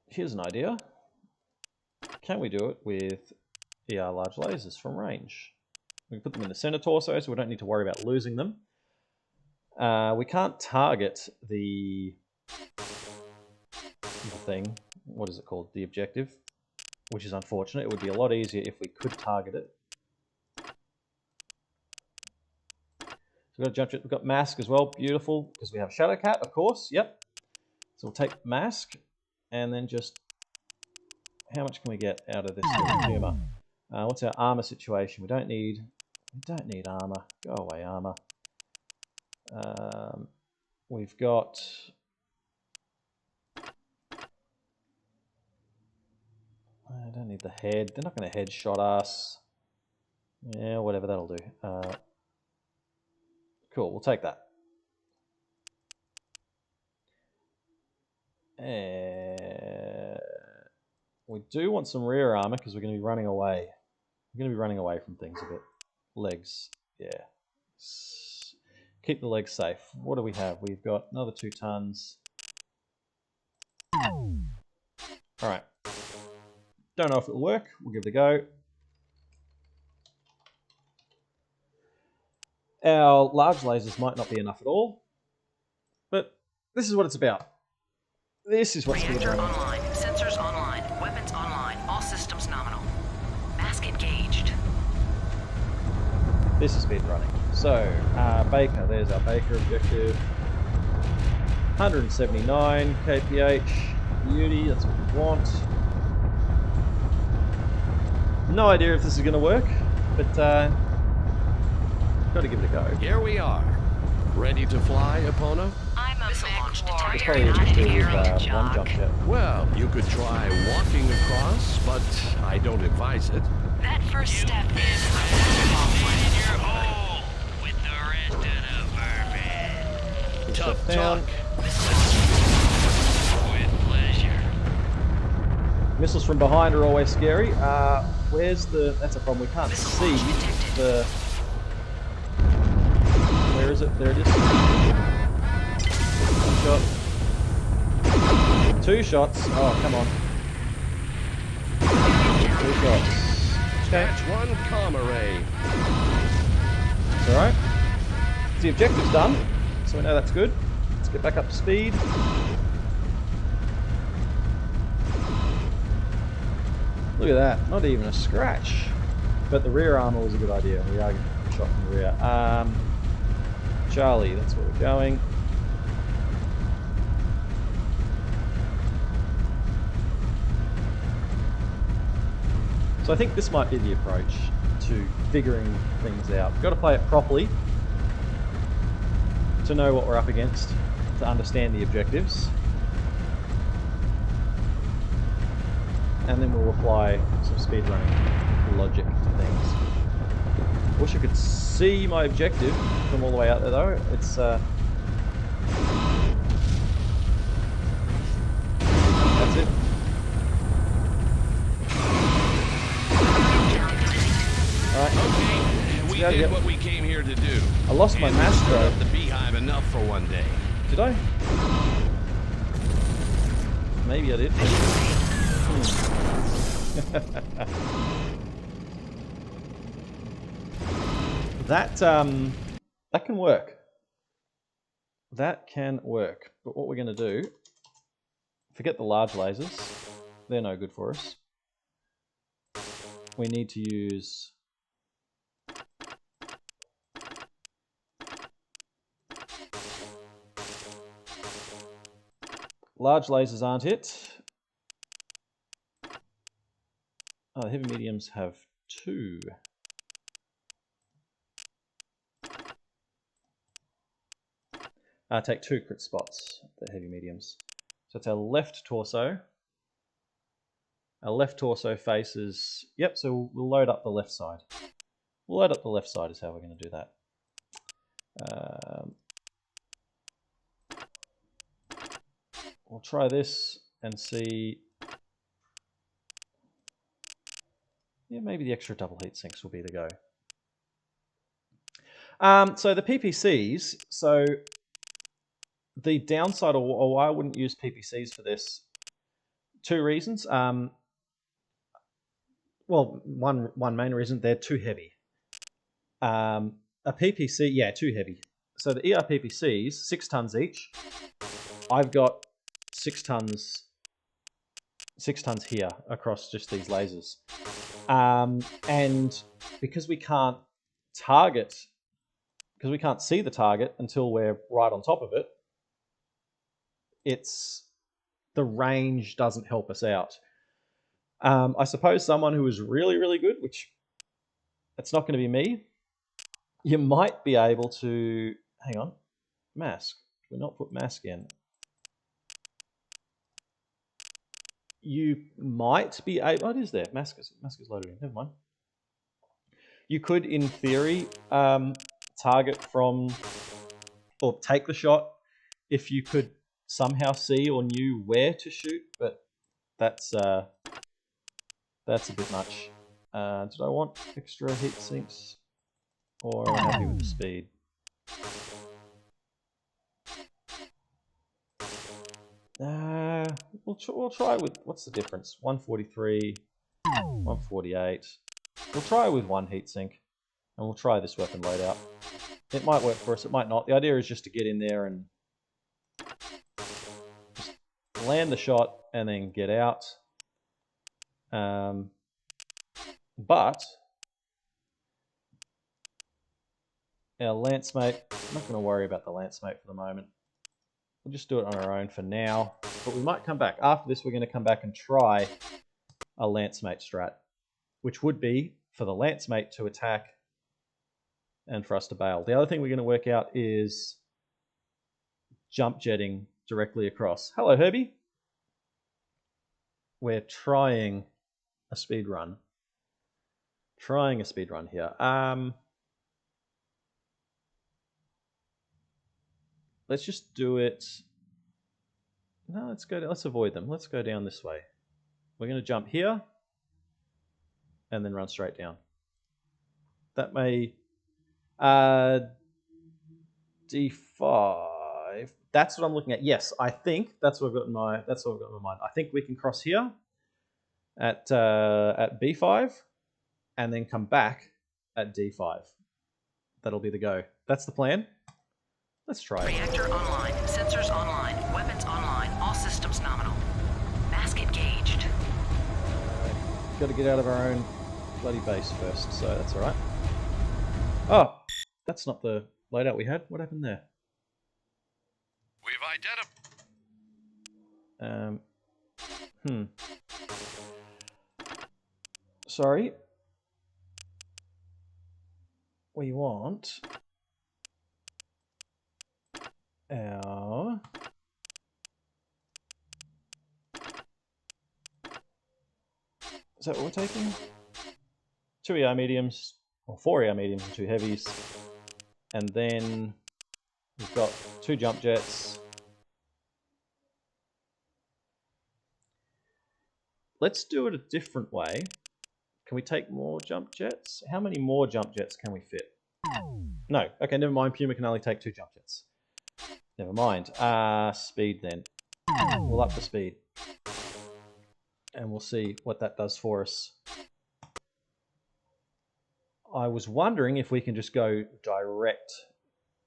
Here's an idea. Can we do it with ER large lasers from range? We can put them in the center torso, so we don't need to worry about losing them. We can't target the thing. What is it called? The objective, which is unfortunate. It would be a lot easier if we could target it. So we've got a jump jet. We've got mask as well. Beautiful, because we have Shadow Cat, of course. Yep. So we'll take mask, and then just how much can we get out of this Puma? What's our armor situation? We don't need armor. Go away, armor. We've got I don't need the head. They're not going to headshot us. Yeah, whatever, that'll do. Cool, we'll take that. We do want some rear armor because we're going to be running away. We're going to be running away from things a bit. Legs, yeah. Keep the legs safe. What do we have? We've got another 2 tons. Alright. Don't know if it'll work. We'll give it a go. Our large lasers might not be enough at all. But this is what it's about. This is what's Reactor online. Sensors online. Weapons online. All systems nominal. Mask engaged. This is speedrunning. So, Baker, there's our Baker objective. 179 kph. Beauty, that's what we want. No idea if this is going to work, but got to give it a go. Here we are. Ready to fly, Epona? I'm a MechWarrior, It's probably not just an do with aerial one jock. jump jet. Well, you could try walking across, but I don't advise it. That first step is In your hole with the rest of the vermin. Tough down. talk. With pleasure. Missiles from behind are always scary. Where's the... That's a problem. We can't see the... Where is it? There it is. 1 shot. 2 shots. Oh, come on. 2 shots. Okay. Catch one, comrade. It's alright. The objective's done. so we know that's good. Let's get back up to speed. Look at that, not even a scratch. But the rear armor was a good idea. We are getting shot from the rear. Charlie, that's where we're going. So I think this might be the approach to figuring things out. We've got to play it properly to know what we're up against, to understand the objectives. And then we'll apply some speedrunning logic to things. Wish I could see my objective from all the way out there though. It's that's it. Alright. Okay, we did what we came here to do. I lost my mask Stirred though. up the beehive enough for one day. Did I? Maybe I did. That can work. That can work. But what we're going to do, forget the large lasers. They're no good for us. We need to use large lasers aren't it. Oh, the heavy mediums have 2. Take 2 crit spots, the heavy mediums. So it's our left torso. Our left torso faces... Yep, so we'll load up the left side. We'll load up the left side is how we're going to do that. We'll try this and see... Yeah, maybe the extra double heat sinks will be the go. So the PPCs, so the downside, or why I wouldn't use PPCs for this, 2 reasons. Well, one main reason, they're too heavy. A PPC, yeah, too heavy. So the ER PPCs, 6 tons each. I've got 6 tons here across just these lasers. And because we can't target, because we can't see the target until we're right on top of it, the range doesn't help us out. I suppose someone who is really, really good, which it's not going to be me, you might be able to, hang on, mask. Did we not put mask in? You might be able, oh, it is there, mask is loaded in, never mind. You could, in theory, target from, or take the shot if you could somehow see or knew where to shoot, but that's a bit much. Did I want extra heat sinks, or am I happy with the speed? We'll try with, what's the difference? 143, 148. We'll try with 1 heatsink, and we'll try this weapon loadout. It might work for us, it might not. The idea is just to get in there and just land the shot and then get out. But our lance mate, I'm not going to worry about the lance mate for the moment. We'll just do it on our own for now, but we might come back. After this, we're going to come back and try a lance mate strat, which would be for the lance mate to attack and for us to bail. The other thing we're going to work out is jump jetting directly across. Hello, Herbie. We're trying a speed run. Trying a speed run here. Let's just do it. No, let's go. Let's avoid them. Let's go down this way. We're going to jump here and then run straight down. That may D5. That's what I'm looking at. Yes, I think that's what I've got in my. That's what I've got in my mind. I think we can cross here at B5 and then come back at D5. That'll be the go. That's the plan. Let's try it. Reactor online. Sensors online. Weapons online. All systems nominal. Mask engaged. Got to get out of our own bloody base first, so that's alright. Oh, that's not the loadout we had. What happened there? We've identified. Sorry. We want our is that what we're taking? 2 ER mediums, or 4 ER mediums and 2 heavies. And then we've got 2 jump jets. Let's do it a different way. Can we take more jump jets? How many more jump jets can we fit? No. Okay, never mind. Puma can only take 2 jump jets. Never mind. Speed then. We'll up the speed. And we'll see what that does for us. I was wondering if we can just go direct.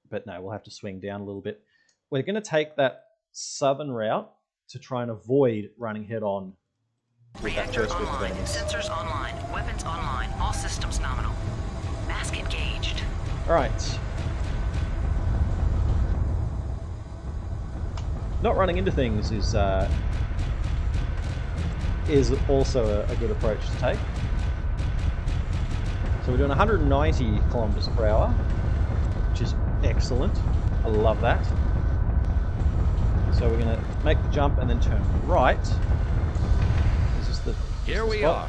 But no, we'll have to swing down a little bit. We're going to take that southern route to try and avoid running head on. Reactor online. Sensors online. Weapons online. All systems nominal. Mask engaged. Alright. Not running into things is also a good approach to take. So we're doing 190 kilometers per hour, which is excellent. I love that. So we're going to make the jump and then turn right. Here we are.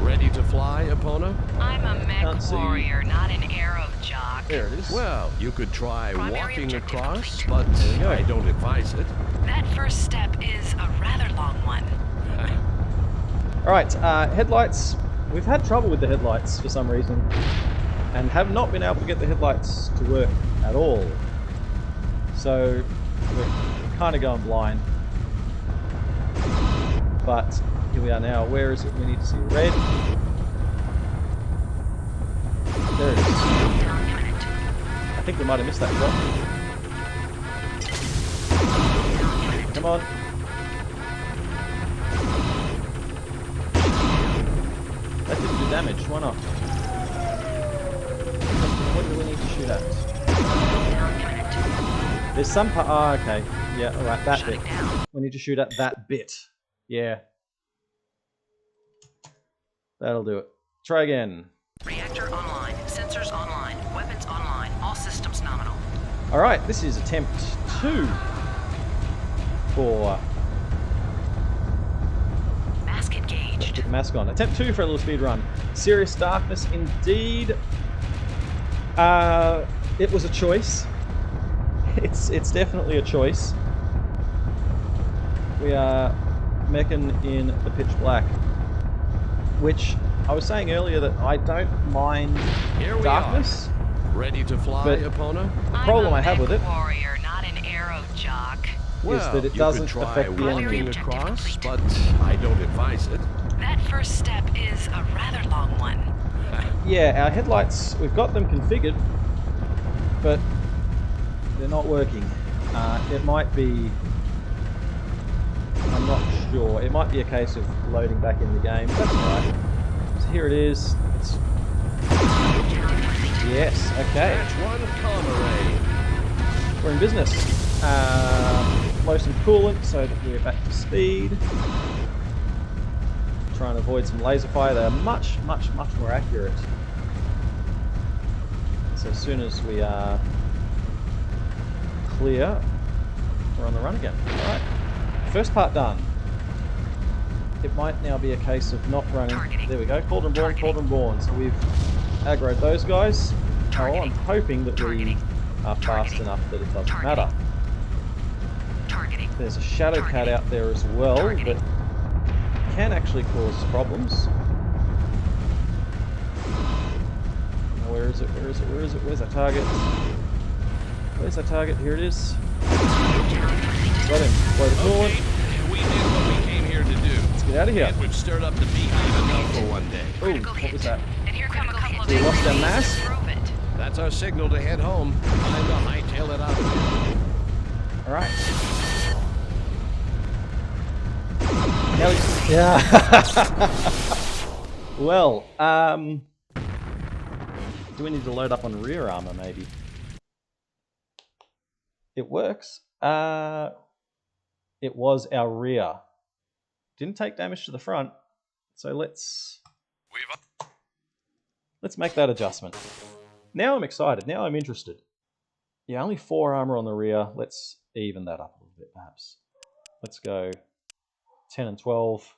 Ready to fly, Epona? I'm a MechWarrior, not an arrow jock. There it is. Well, you could try Primary walking objective across, complete. but I don't advise it. That first step is a rather long one. Alright, headlights. We've had trouble with the headlights for some reason, and have not been able to get the headlights to work at all. So we're kind of going blind. But here we are now. Where is it? We need to see red. There it is. I think we might have missed that shot. Come on. That didn't do damage. Why not? What do we need to shoot at? There's some part. Oh, okay. Yeah, alright, that bit. We need to shoot at that bit. Yeah. That'll do it. Try again. Reactor online. Sensors online. Weapons online. All systems nominal. Alright, this is attempt 2 for... Mask engaged. Put the mask on. Attempt 2 for a little speed run. Serious darkness indeed. It was a choice. It's definitely a choice. We are meching in the pitch black. Which I was saying earlier that I don't mind darkness. Ready to fly, Epona? The problem I have with it Warrior, not an arrow jock. is that it doesn't affect the enemy. Walking across, but I don't advise it. That first step is a rather long one. Yeah, our headlights, we've got them configured, but they're not working. It might be, I'm not sure, it might be a case of loading back in the game. That's alright. So here it is. It's... Yes, okay. Catch one, comrade. We're in business. Blow some coolant so that we're back to speed. Try and avoid some laser fire. They're much more accurate. So as soon as we are clear, we're on the run again. Alright. First part done. It might now be a case of not running. Targeting. There we go. Cauldron Born, Cauldron Born. So we've aggroed those guys. Oh, I'm hoping that we are fast enough that it doesn't matter. Targeting. There's a shadow cat out there as well that can actually cause problems. Where is it? Where is it? Where is it? Where's our target? Where's our target? Here it is. Got him. Blow the coolant. We did what we came here to do. Let's get out of here. And we've stirred up the beehive enough for one day. Oh, what was that? And here come a couple of We lost our mass? Prove it. That's our signal to head home. Time to hightail it out of here. All right. Yeah. Well, do we need to load up on rear armor, maybe? It works. It was our rear. Didn't take damage to the front, so let's make that adjustment. Now I'm excited. Now I'm interested. Yeah, only 4 armor on the rear. Let's even that up a little bit, perhaps. Let's go 10 and 12,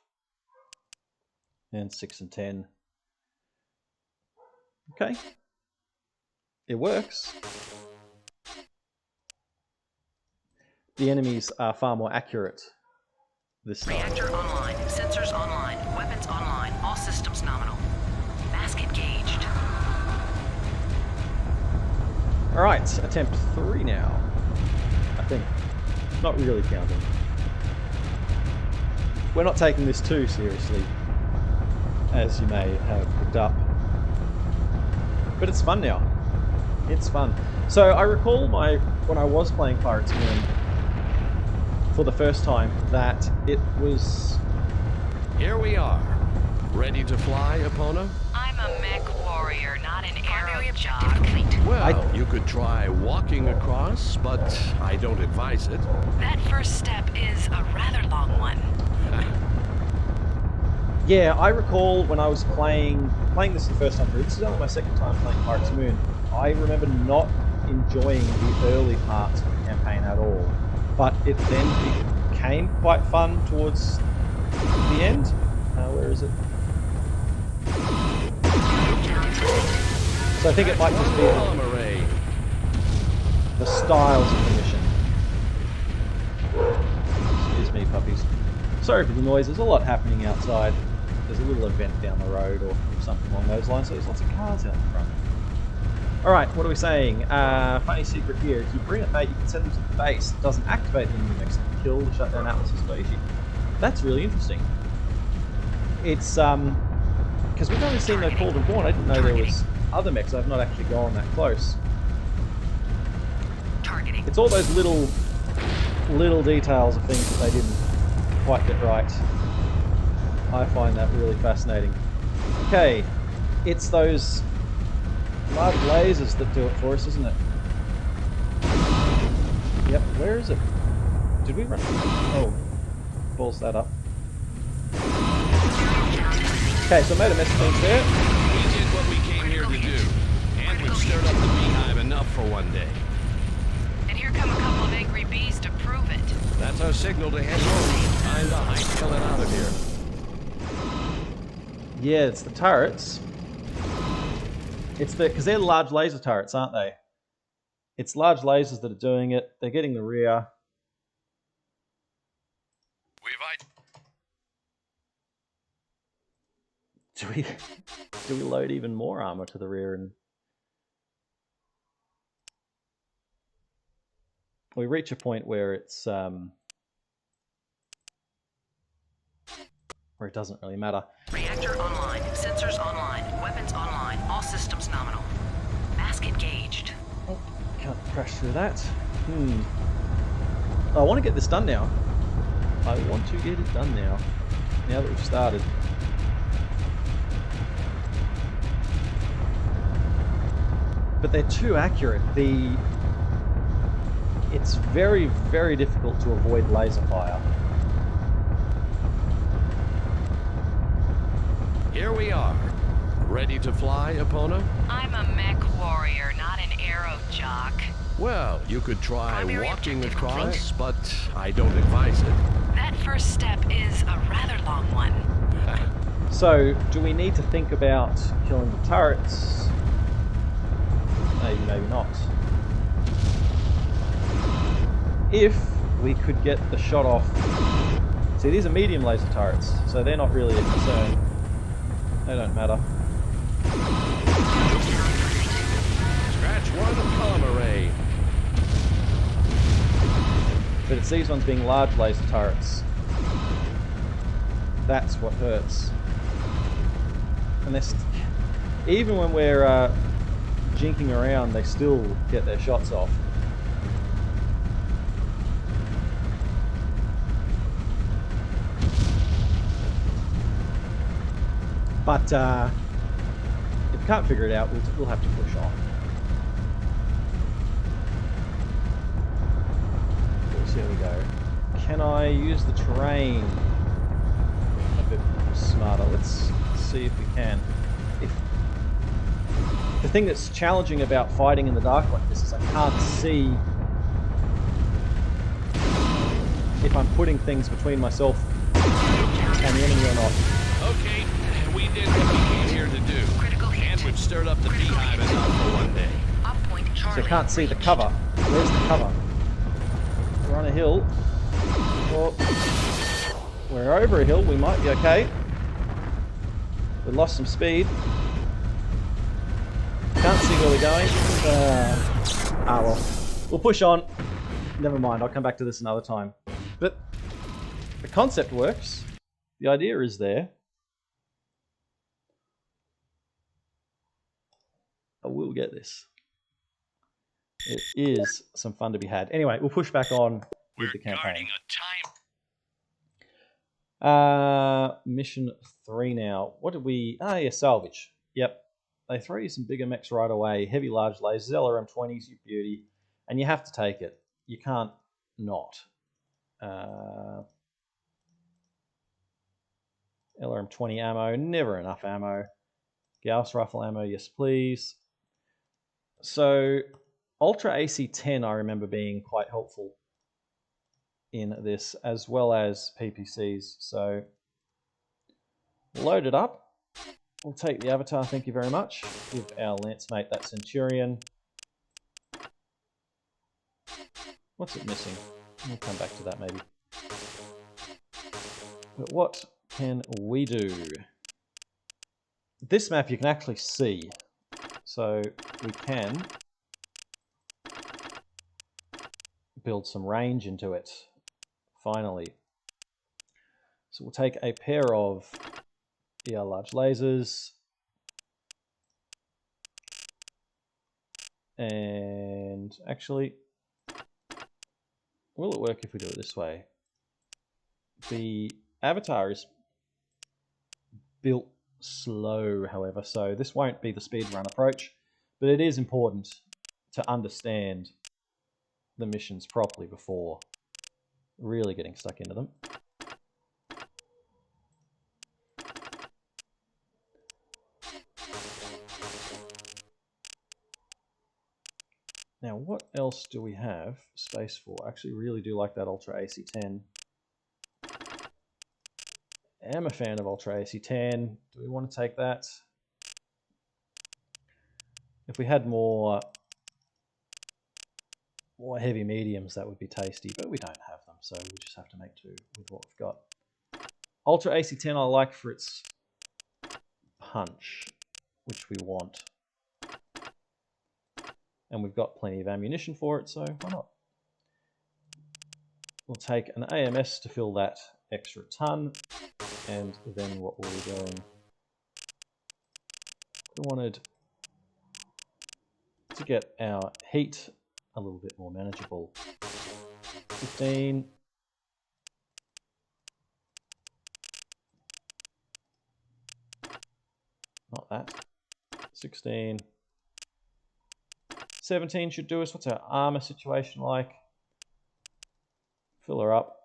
and 6 and 10. Okay. It works. The enemies are far more accurate this time. Reactor online. Sensors online. Weapons online. All systems nominal. Mask engaged. Alright, attempt 3 now. I think. Not really counting. We're not taking this too seriously, as you may have picked up. But it's fun now. It's fun. So I recall when I was playing Pirates Moon for the first time that it was... Here we are. Ready to fly, Epona? I'm a MechWarrior, not an Primary arrow objective jock. complete. Well, you could try walking across, but I don't advise it. That first step is a rather long one. Yeah, I recall when I was playing this the first time through. This is only my second time playing Pirates Moon. I remember not enjoying the early parts of the campaign at all, but it then became quite fun towards the end. Where is it? So I think it might just be the styles of the mission. Excuse me, puppies. Sorry for the noise. There's a lot happening outside. There's a little event down the road or something along those lines, so there's lots of cars out in front. Alright, what are we saying? Funny secret here. If you bring it, mate, you can send them to the base. It doesn't activate the enemy mechs to kill the shut down Atlas's spaceship. That's really interesting. It's, because we've only seen the Called and Born. I didn't know there was other mechs. I've not actually gone that close. Targeting. It's all those little details of things that they didn't quite get right. I find that really fascinating. Okay, it's those large lasers that do it for us, isn't it? Yep, where is it? Did we run? Oh, balls that up. Okay, so I made a mess of things there. We did what we came here to do, and we've stirred up the beehive enough for one day. And here come a couple of angry bees to prove it. That's our signal to head home. Time to hightail it out of here. Yeah, it's the turrets. It's because they're large laser turrets, aren't they? It's large lasers that are doing it. They're getting the rear. Do we load even more armor to the rear and we reach a point where it's where it doesn't really matter. Reactor online. Sensors online. Weapons online. All systems nominal. Mask engaged. Oh, can't crash through that. I want to get this done now. I want to get it done now. Now that we've started. But they're too accurate. It's very, very difficult to avoid laser fire. Here we are. Ready to fly, Epona? I'm a MechWarrior, not an arrow jock. Well, you could try Primary walking objective across, but I don't advise it. That first step is a rather long one. So, do we need to think about killing the turrets? Maybe, maybe not. If we could get the shot off... See, these are medium laser turrets, so they're not really a concern. They don't matter. Scratch one, column array. But it's these ones being large laser turrets. That's what hurts. And this, even when we're jinking around, they still get their shots off. But if we can't figure it out, we'll have to push on. So here we go. Can I use the terrain a bit smarter? Let's see if we can. The thing that's challenging about fighting in the dark like this is I can't see if I'm putting things between myself and the enemy or not. Okay, we did what we came here to do. Critical hit. And we've stirred up the beehive enough for one day. Up point So Charlie. I can't see the cover. Where's the cover? We're on a hill. Well, we're over a hill. We might be okay. We lost some speed. Can't see where we're going. Well. We'll push on. Never mind. I'll come back to this another time. But the concept works. The idea is there. I will get this. It is some fun to be had. Anyway, we'll push back on with the campaign. Guarding a time. Mission 3 now. What did we... Ah, yeah, salvage. Yep. They throw you some bigger mechs right away. Heavy, large lasers, LRM-20s, you beauty. And you have to take it. You can't not. LRM-20 ammo. Never enough ammo. Gauss rifle ammo, yes please. So, Ultra AC-10 I remember being quite helpful in this, as well as PPCs. So, load it up. We'll take the avatar, thank you very much. Give our lance mate that Centurion. What's it missing? We'll come back to that maybe. But what can we do? This map you can actually see. So we can build some range into it, finally. So we'll take a pair of ER large lasers and actually, will it work if we do it this way? The avatar is built slow, however, so this won't be the speedrun approach, but it is important to understand the missions properly before really getting stuck into them. Now, what else do we have space for? I actually really do like that Ultra AC-10. Am a fan of Ultra AC-10. Do we want to take that? If we had more heavy mediums, that would be tasty, but we don't have them, so we'll just have to make do with what we've got. Ultra AC-10 I like for its punch, which we want. And we've got plenty of ammunition for it, so why not? We'll take an AMS to fill that extra ton, and then what were we doing? We wanted to get our heat a little bit more manageable. 15. Not that. 16. 17 should do us. What's our armor situation like? Fill her up.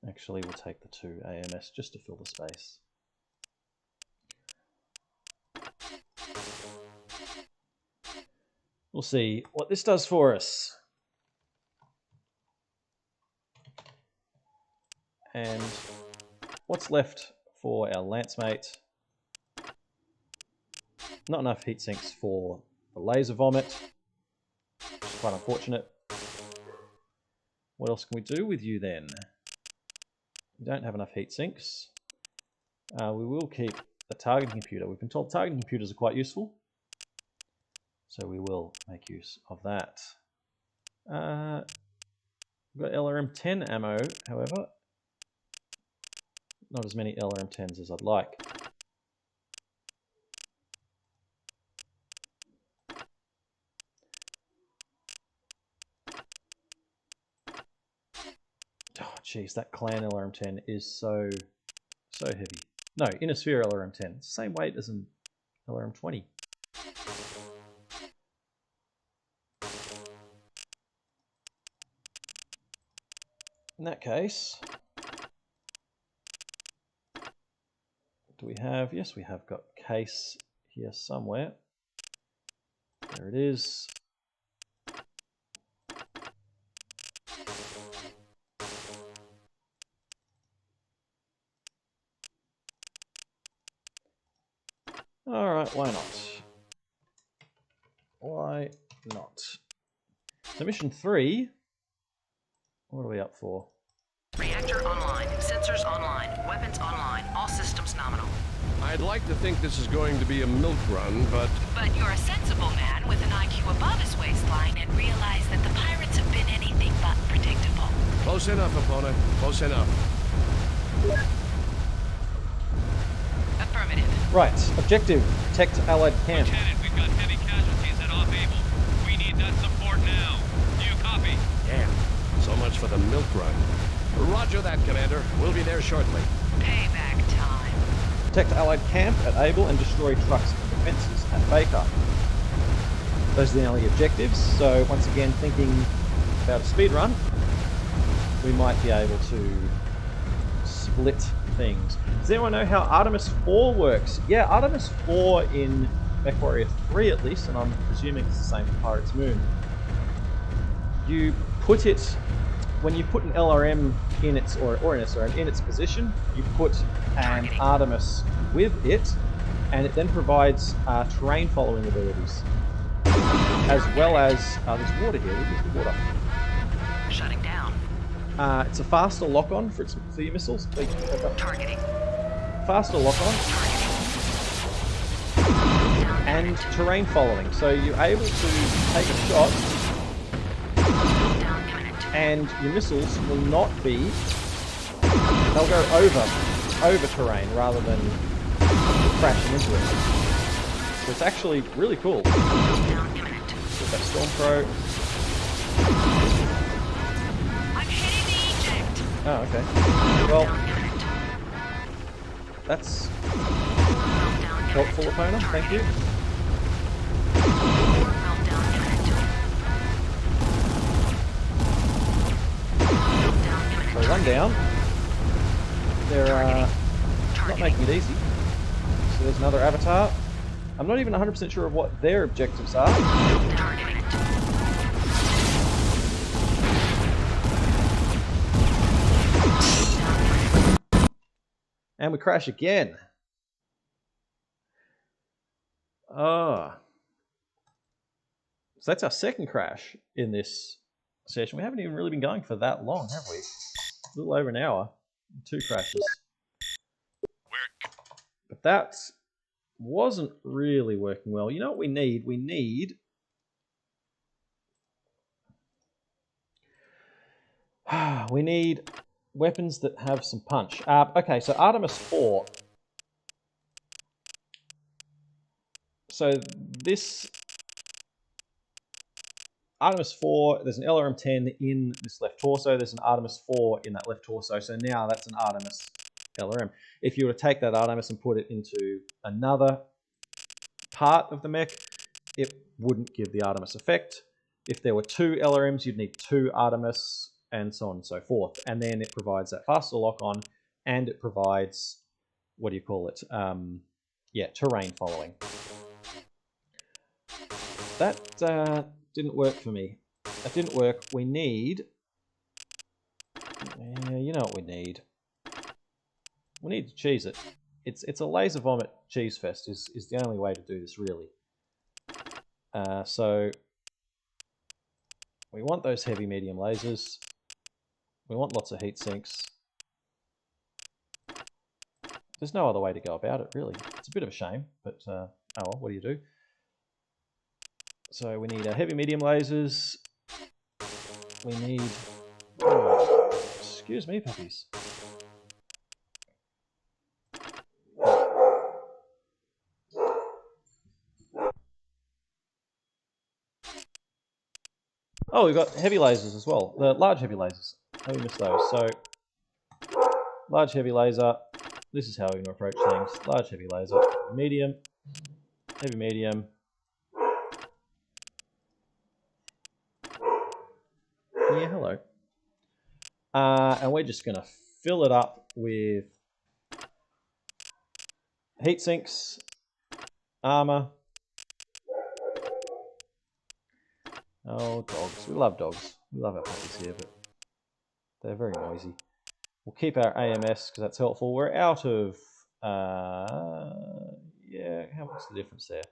Actually, we'll take the 2 AMS just to fill the space. We'll see what this does for us. And what's left for our lance mate? Not enough heat sinks for the laser vomit, which is quite unfortunate. What else can we do with you then? We don't have enough heat sinks. We will keep the targeting computer. We've been told targeting computers are quite useful, so we will make use of that. We've got LRM-10 ammo, however. Not as many LRM-10s as I'd like. jeez, that clan LRM-10 is so heavy. No, inner sphere LRM-10, same weight as an LRM-20. In that case, do we have? Yes, we have got case here somewhere. There it is. All right, why not? Why not? So mission 3, what are we up for? Reactor online. Sensors online. Weapons online. All systems nominal. I'd like to think this is going to be a milk run, but... But you're a sensible man with an IQ above his waistline and realize that the pirates have been anything but predictable. Close enough, opponent. Close enough. Affirmative. Right, objective, protect Allied camp. Lieutenant, we've got heavy casualties at off Able. We need that support now. Do you copy? Damn. So much for the milk run. Roger that, Commander. We'll be there shortly. Payback time. Protect Allied camp at Able and destroy trucks and defences at Baker. Those are the only objectives, so once again thinking about a speed run, we might be able to split things. Does anyone know how Artemis 4 works? Yeah, Artemis 4 in MechWarrior 3 at least, and I'm presuming it's the same for Pirate's Moon. You put it, when you put an LRM in its, in its position, you put an Artemis with it, and it then provides terrain following abilities. As well as, there's water here, where's the water? Shutting down. It's a faster lock-on for your missiles. Targeting. Faster lock-on. And terrain following. So you're able to take a shot and your missiles will not be, they'll go over terrain rather than crashing into it. So it's actually really cool. With that Stormcrow. I'm hitting the eject. Oh, okay. Well, that's helpful, opponent. Thank you. So run down. They're not making it easy. So there's another avatar. I'm not even 100% sure of what their objectives are. And we crash again. Ah. So that's our second crash in this session. We haven't even really been going for that long, have we? A little over an hour. 2 crashes. But that wasn't really working well. You know what we need? We need weapons that have some punch. Okay, so Artemis 4. So this Artemis 4, there's an LRM-10 in this left torso. There's an Artemis 4 in that left torso. So now that's an Artemis LRM. If you were to take that Artemis and put it into another part of the mech, it wouldn't give the Artemis effect. If there were 2 LRMs, you'd need 2 Artemis, and so on and so forth. And then it provides that faster lock-on, and it provides, what do you call it? Terrain following. That didn't work for me. That didn't work. We need, you know what we need. We need to cheese it. It's a laser vomit cheese fest is the only way to do this, really. So we want those heavy medium lasers. We want lots of heat sinks. There's no other way to go about it, really. It's a bit of a shame, but oh well, what do you do? So we need heavy medium lasers. We need... Oh, excuse me, puppies. Oh, we've got heavy lasers as well. The large heavy lasers. Oh, we missed those. So large heavy laser. This is how we're going to approach things. Large heavy laser, medium, heavy medium. Yeah, hello. And we're just going to fill it up with heat sinks, armor. Oh, dogs. We love dogs. We love our puppies here, but they're very noisy. We'll keep our AMS because that's helpful. We're out of... yeah, what's the difference there?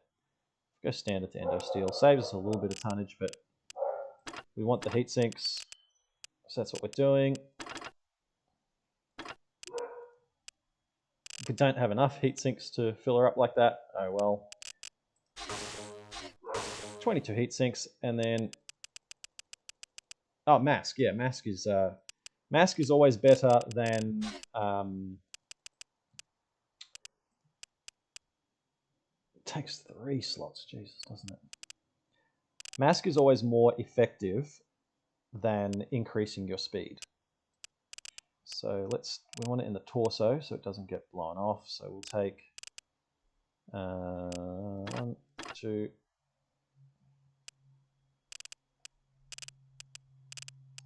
Go standard to endo steel. Saves us a little bit of tonnage, but we want the heat sinks. So that's what we're doing. If we don't have enough heat sinks to fill her up like that, oh well. 22 heat sinks, and then... Oh, mask. Yeah, mask is always better than... It takes 3 slots, Jesus, doesn't it? Mask is always more effective than increasing your speed. So we want it in the torso so it doesn't get blown off. So we'll take 1, 2.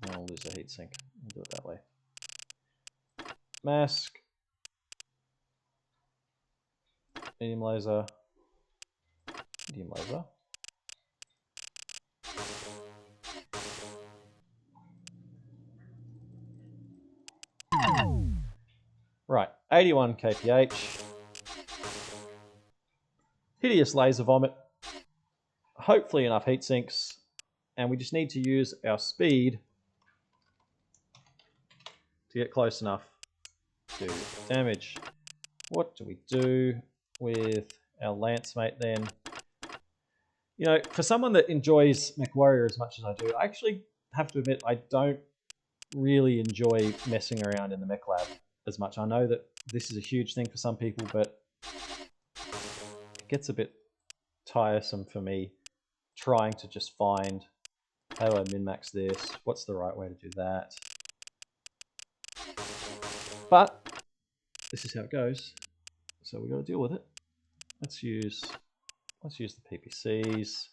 And we'll lose a heat sink. We'll do it that way. Mask. Medium laser. Medium laser. Right, 81 kph. Hideous laser vomit. Hopefully enough heat sinks. And we just need to use our speed to get close enough to damage. What do we do with our lance mate then? You know, for someone that enjoys MechWarrior as much as I do, I actually have to admit I don't really enjoy messing around in the mech lab as much. I know that this is a huge thing for some people, but it gets a bit tiresome for me trying to just find how do I min-max this, what's the right way to do that. But this is how it goes, so we've got to deal with it. Let's use the PPCs.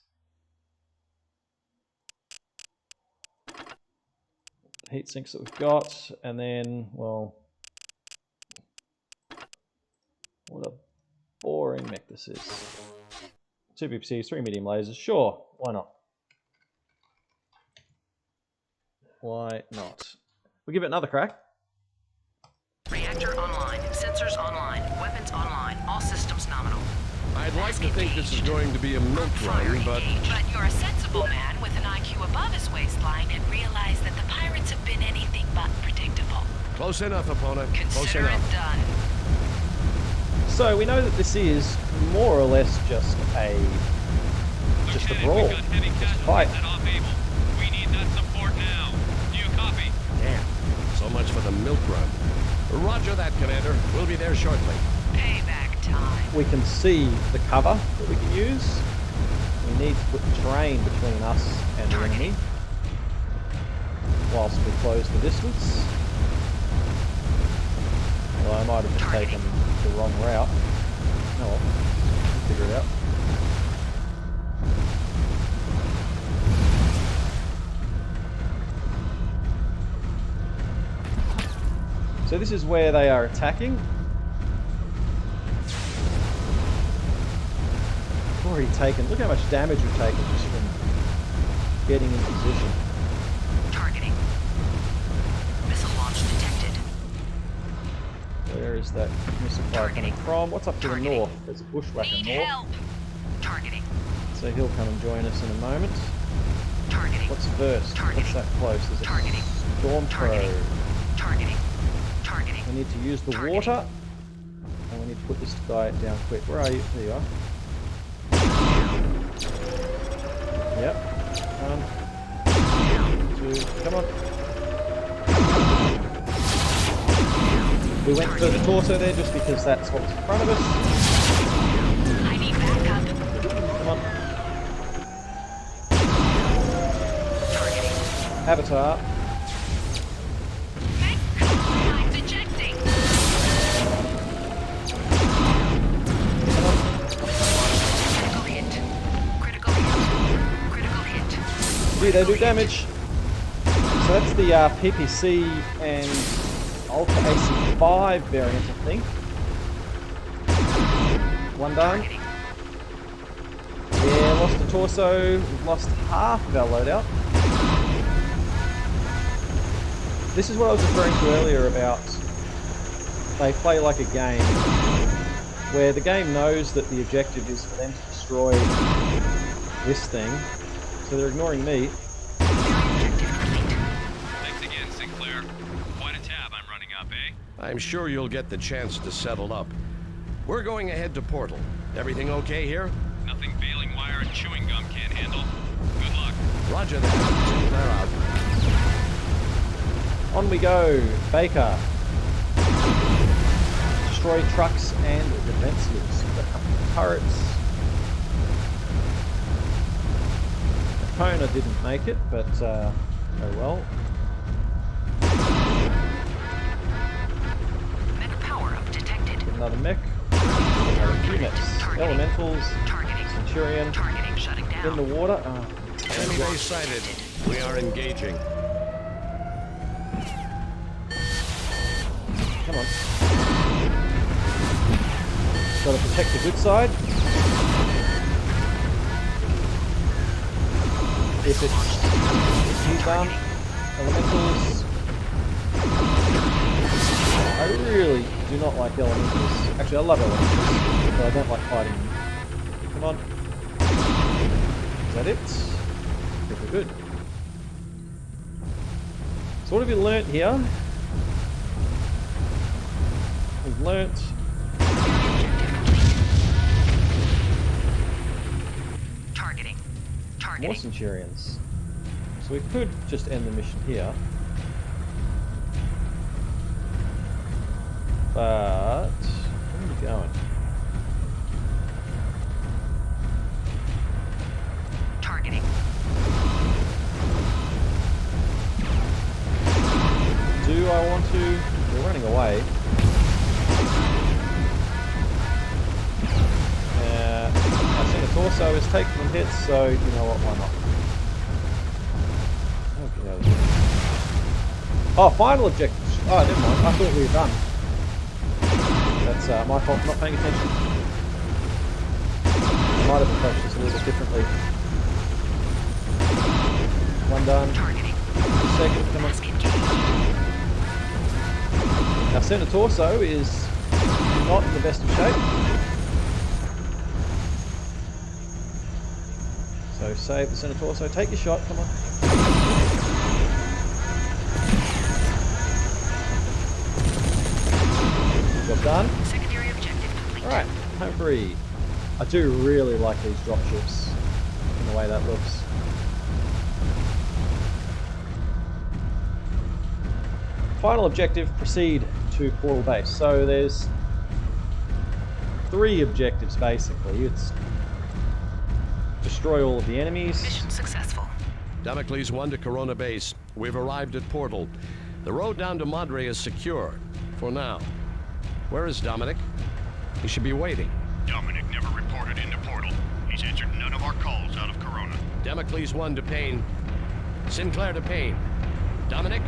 Heat sinks that we've got, and then, well, what a boring mech this is. 2 PPCs, 3 medium lasers, sure, why not? Why not? We'll give it another crack. Reactor online, sensors online, weapons online, all systems nominal. I'd like to think this is going to be a milk run, but... But you're a sensible man with an IQ above his waistline and realize that the pirates have been anything but predictable. Close enough, opponent. Close Consider it enough. done. So we know that this is more or less just a brawl, just a fight. We need that support now. Do you copy? Damn. So much for the milk run. Roger that, Commander. We'll be there shortly. Payback time. We can see the cover that we can use. We need to put the terrain between us and the enemy whilst we close the distance. Well, I might have just taken the wrong route. Oh well, we'll figure it out. So this is where they are attacking. We've already taken, look how much damage we've taken just from getting in position. Targeting. Missile launch detected. Where is that missile fire coming from? What's up to the north? There's a bushwhacker Need north. help. Targeting. So he'll come and join us in a moment. Targeting. What's first? What's that close? There's a Targeting. storm Targeting. probe. Targeting. Targeting. We need to use the water. And we need to put this guy down quick. Where are you? There you are. Yep. 1, 2, come on. We went for the torso there just because that's what was in front of us. I need backup. Come on. Targeting. Avatar. Mine's ejecting. Gee, they do damage. So that's the PPC and Ultra AC5 variant, I think. One done. Yeah, lost the torso. We've lost half of our loadout. This is what I was referring to earlier about they play like a game, where the game knows that the objective is for them to destroy this thing, so they're ignoring me. Thanks again, Sinclair. Quite a tab I'm running up, eh? I'm sure you'll get the chance to settle up. We're going ahead to Portal. Everything okay here? Nothing baling wire and chewing gum can't handle. Good luck. Roger that. Sinclair out. On we go, Baker. Destroy trucks and defenses. Got a couple of turrets. Kona didn't make it, but oh well. Mech power up detected. Another mech. Another few mechs. Elementals. Targeting. Centurion. Targeting shutting down. In the water. Enemy base sighted. We are engaging. Come on. Got to protect the good side. If he's done, elementals. I really do not like elementals. Actually, I love elementals, but I don't like fighting them. Come on. Is that it? I think we're good. So what have we learnt here? We've learnt more Centurions. So we could just end the mission here. But where are we going? Targeting. Do I want to? We're running away. I see the torso is taking some hits, so you know what, why not? Okay. Oh, final objectives. Oh, never mind. I thought we were done. That's my fault for not paying attention. I might have approached this a little bit differently. One done. Second, come on. Our center torso is not in the best of shape. So save the center torso. Take your shot. Come on. Job done. Secondary objective complete. All right, home free. I do really like these dropships and the way that looks. Final objective: proceed to Portal Base. So there's 3 objectives basically. It's destroy all of the enemies. Mission successful. Damocles 1 to Corona Base. We've arrived at Portal. The road down to Madre is secure. For now. Where is Dominic? He should be waiting. Dominic never reported into Portal. He's answered none of our calls out of Corona. Damocles 1 to Payne. Sinclair to Payne. Dominic?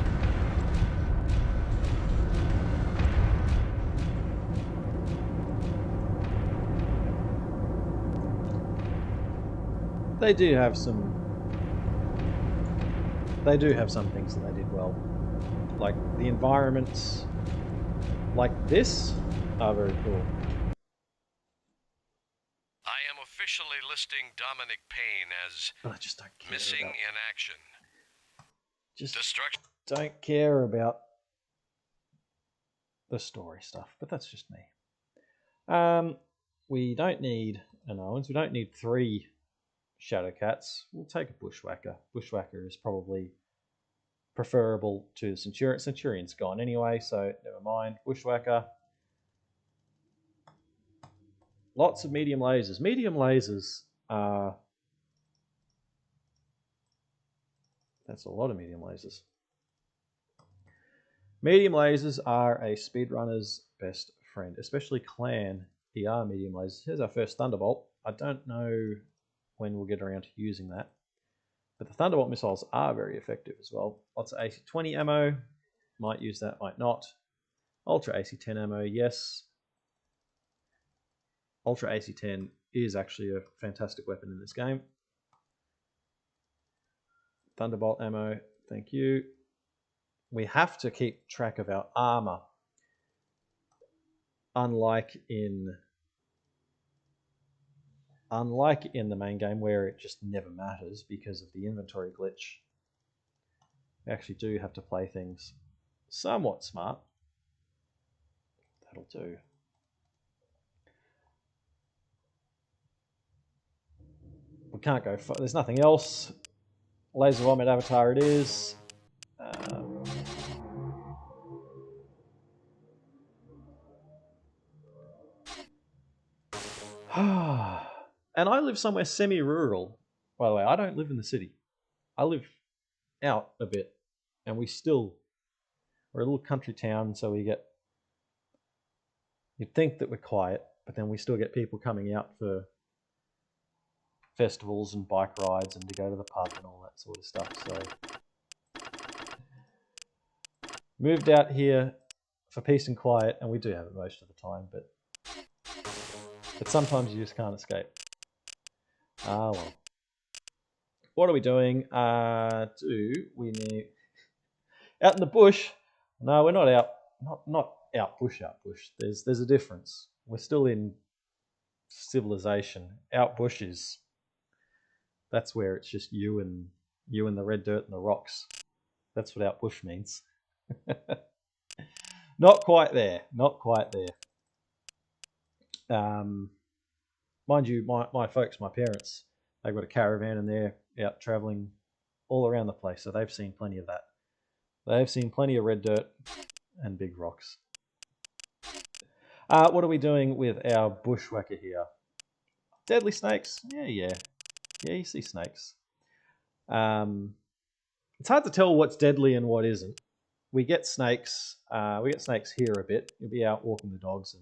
They do have some things that they did well. Like the environments like this are very cool. I am officially listing Dominic Payne as But I just don't care missing about, in action. just Destruction. don't care about the story stuff, but that's just me. We don't need an Owens, we don't need 3 Shadowcats. We'll take a Bushwhacker. Bushwhacker is probably preferable to the Centurion. Centurion's gone anyway, so never mind. Bushwhacker. Lots of medium lasers. Medium lasers are... That's a lot of medium lasers. Medium lasers are a speedrunner's best friend, especially Clan ER medium lasers. Here's our first Thunderbolt. I don't know when we'll get around to using that, But the Thunderbolt missiles are very effective as well. Lots of AC-20 ammo. Might use that, might not. Ultra AC-10 ammo, yes. Ultra AC-10 is actually a fantastic weapon in this game. Thunderbolt ammo, thank you. We have to keep track of our armor. Unlike in the main game where it just never matters because of the inventory glitch. We actually do have to play things somewhat smart. That'll do. We can't go far. There's nothing else. Laser vomit avatar it is. And I live somewhere semi-rural. By the way, I don't live in the city. I live out a bit. And we're a little country town, so we get... You'd think that we're quiet, but then we still get people coming out for festivals and bike rides and to go to the pub and all that sort of stuff. So moved out here for peace and quiet, and we do have it most of the time, but sometimes you just can't escape. Ah well. What are we doing? Do we need out in the bush? No, we're not out. Not out bush. There's a difference. We're still in civilization. Out bush is that's where it's just you and the red dirt and the rocks. That's what out bush means. Not quite there. Not quite there. Mind you, my folks, my parents, they've got a caravan and they're out traveling all around the place, so they've seen plenty of that. They've seen plenty of red dirt and big rocks. What are we doing with our bushwhacker here? Deadly snakes? Yeah, you see snakes. It's hard to tell what's deadly and what isn't. We get snakes. We get snakes here a bit. You'll be out walking the dogs,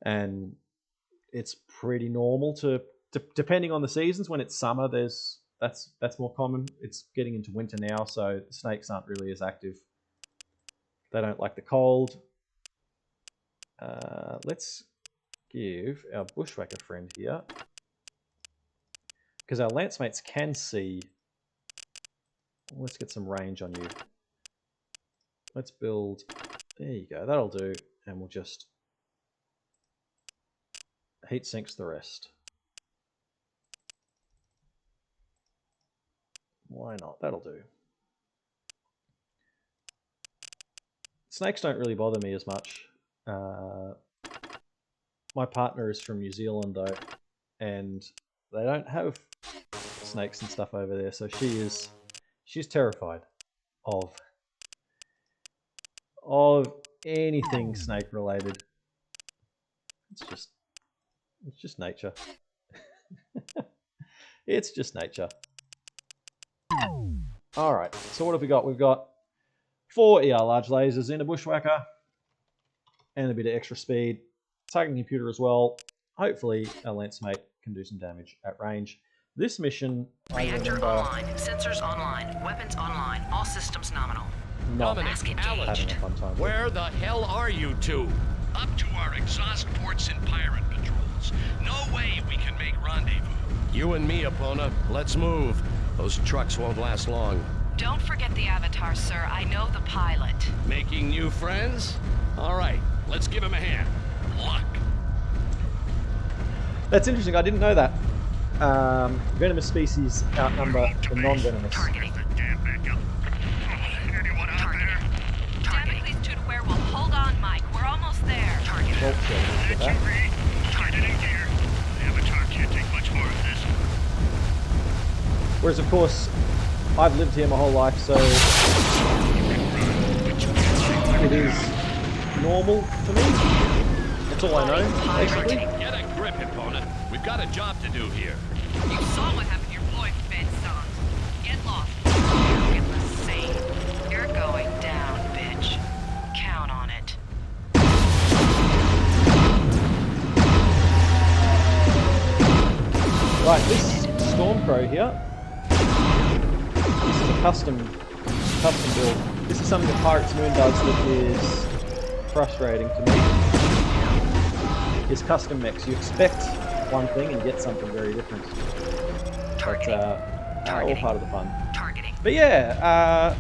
and it's pretty normal to depending on the seasons. When it's summer, that's more common. It's getting into winter now, so snakes aren't really as active. They don't like the cold. Let's give our bushwhacker friend here, because our lance mates can see. Let's get some range on you. Let's build. There you go. That'll do, and we'll just heat sinks the rest. Why not? That'll do. Snakes don't really bother me as much. My partner is from New Zealand though, and they don't have snakes and stuff over there, so she's terrified of anything snake related. It's just nature. It's just nature. Alright, so what have we got? We've got 4 ER large lasers in a bushwhacker and a bit of extra speed. Targeting computer as well. Hopefully our lance mate can do some damage at range. This mission, Reactor online, sensors online, weapons online, all systems nominal. not Mask having engaged. a fun time. Where the hell are you two? Up to our exhaust ports and pirate patrols. No way we can make rendezvous. You and me, Epona. Let's move. Those trucks won't last long. Don't forget the avatar, sir. I know the pilot. Making new friends? All right, let's give him a hand. Luck. That's interesting. I didn't know that. Venomous species outnumber the non-venomous. Targeting. Damn back up. Anyone out Targeting. there? Damn it, these two to where we'll hold on, Mike. We're almost there. Targeting. Well, sure, we'll get that. Targeting gear. The Avatar can't take much more of this. Whereas, of course, I've lived here my whole life, so it is normal to me. That's all I know, basically. Get a grip, Epona. We've got a job to do here. You saw what happened to your boyfriend, son. Get lost. Get the same. You're going down, bitch. Count on it. Right, this Stormcrow here this is a custom build. This is something that Pirates Moon does that is frustrating to me. Is custom mechs. You expect one thing and get something very different. But all part of the fun. Targeting. But yeah,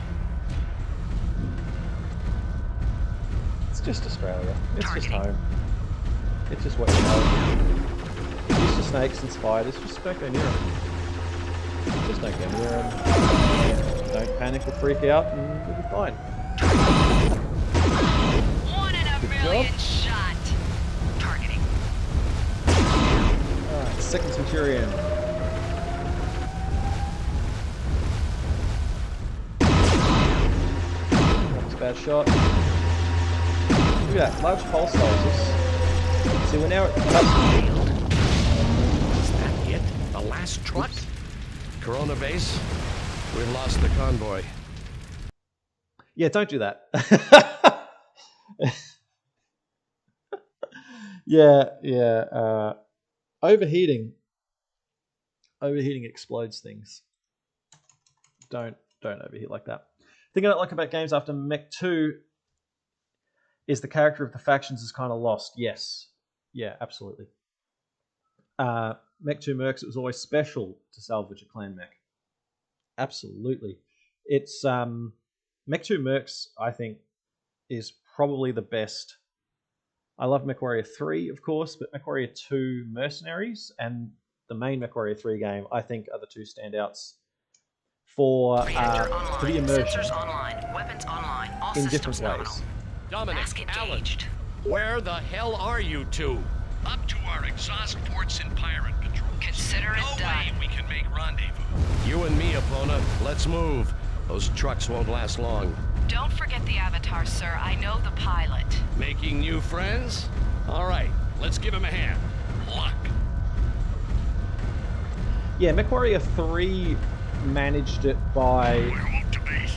it's just Australia. It's just home. It's just what you know. Used to snakes and spiders. Just don't go near them. Just don't go near them. Don't panic or freak out, and you'll be fine. 1 in a million shot. Targeting. Alright, second Centurion. That was a bad shot. Look at that, large pulse lasers. See, we're now at the cusp. Is that it? The last truck? Corona base? We've lost the convoy. Yeah, don't do that. Yeah. Overheating explodes things. Don't overheat like that. The thing I don't like about games after Mech 2 is the character of the factions is kind of lost. Yes. Yeah, absolutely. Mech 2 Mercs, it was always special to salvage a clan mech. Absolutely. It's Mech 2 Mercs, I think, is probably the best. I love MechWarrior 3, of course, but MechWarrior 2 Mercenaries and the main MechWarrior 3 game, I think, are the two standouts for the immersion Sensors online. Weapons online. All in systems different nominal. ways. Dominic, Mask Alan, engaged. where the hell are you two? Up to our exhaust ports in pirate control. Consider it No done. way we can make rendezvous. You and me, Epona. Let's move. Those trucks won't last long. Don't forget the avatar, sir. I know the pilot. Making new friends? All right, let's give him a hand. Luck. Yeah, MechWarrior 3 managed it by... We're up to base.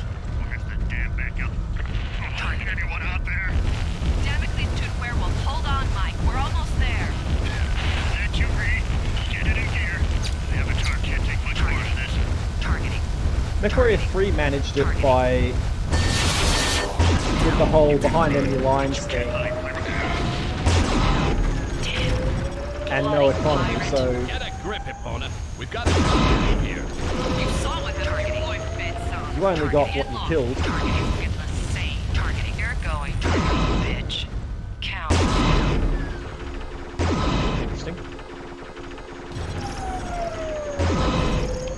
Where's the damn backup? Anyone out there? Damocles Tooth Werewolf, hold on, Mike. We're almost there. That you read. Get it in gear. The Avatar can't take much more of this. Targeting. MechWarrior 3 managed it by... with the whole behind enemy lines thing. And no economy, so... Get a grip, Epona. We've got to do here. You saw what the deployed fed zone. You only got what you killed. Targeting. Get the same. Targeting. You're going. Targeting, bitch. Count. Interesting.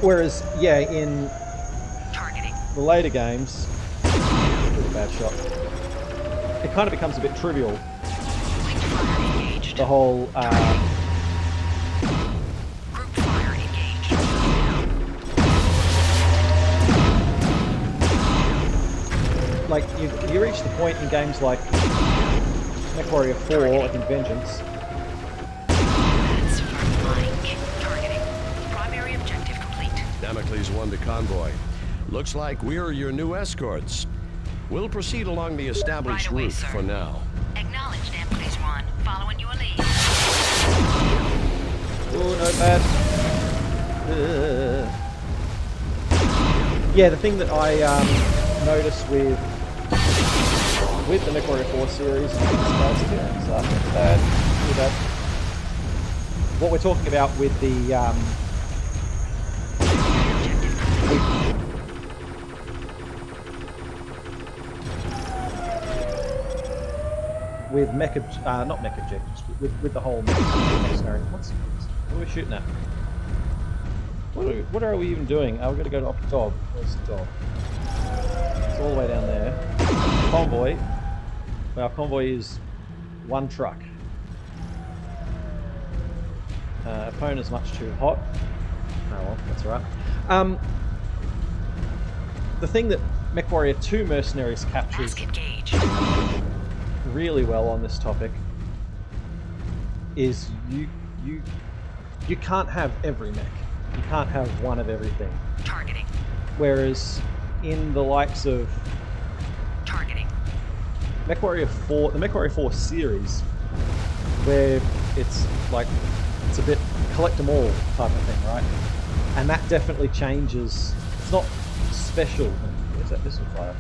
Whereas, yeah, in Targeting. the later games... Really bad shot. It kind of becomes a bit trivial. Linked fire engaged. The whole... Group fire engaged. like, you reach the point in games like MechWarrior 4, like in Vengeance, That's for Mike. Targeting. Primary objective complete. Damocles 1 to convoy. Looks like we're your new escorts. We'll proceed along the established Right away, route sir. for now. Acknowledged, Damocles 1. Following your lead. oh, notepad. Yeah, the thing that I noticed with the MechWarrior 4 series, what we're talking about with the with mech, not mech objectives, with the whole mech scenario. What are we shooting at? What are we even doing? We're going to go to Optic Dog. Where's the dog? It's all the way down there. Convoy. Our convoy is one truck. Opponent's much too hot. Oh well, that's alright. The thing that MechWarrior 2 Mercenaries captures Mask engaged. really well on this topic is you can't have every mech. You can't have one of everything. Targeting. Whereas in the likes of Targeting. MechWarrior 4, the MechWarrior 4 series, where it's like it's a bit collect them all type of thing, right? And that definitely changes. It's not special. Where's that missile fire?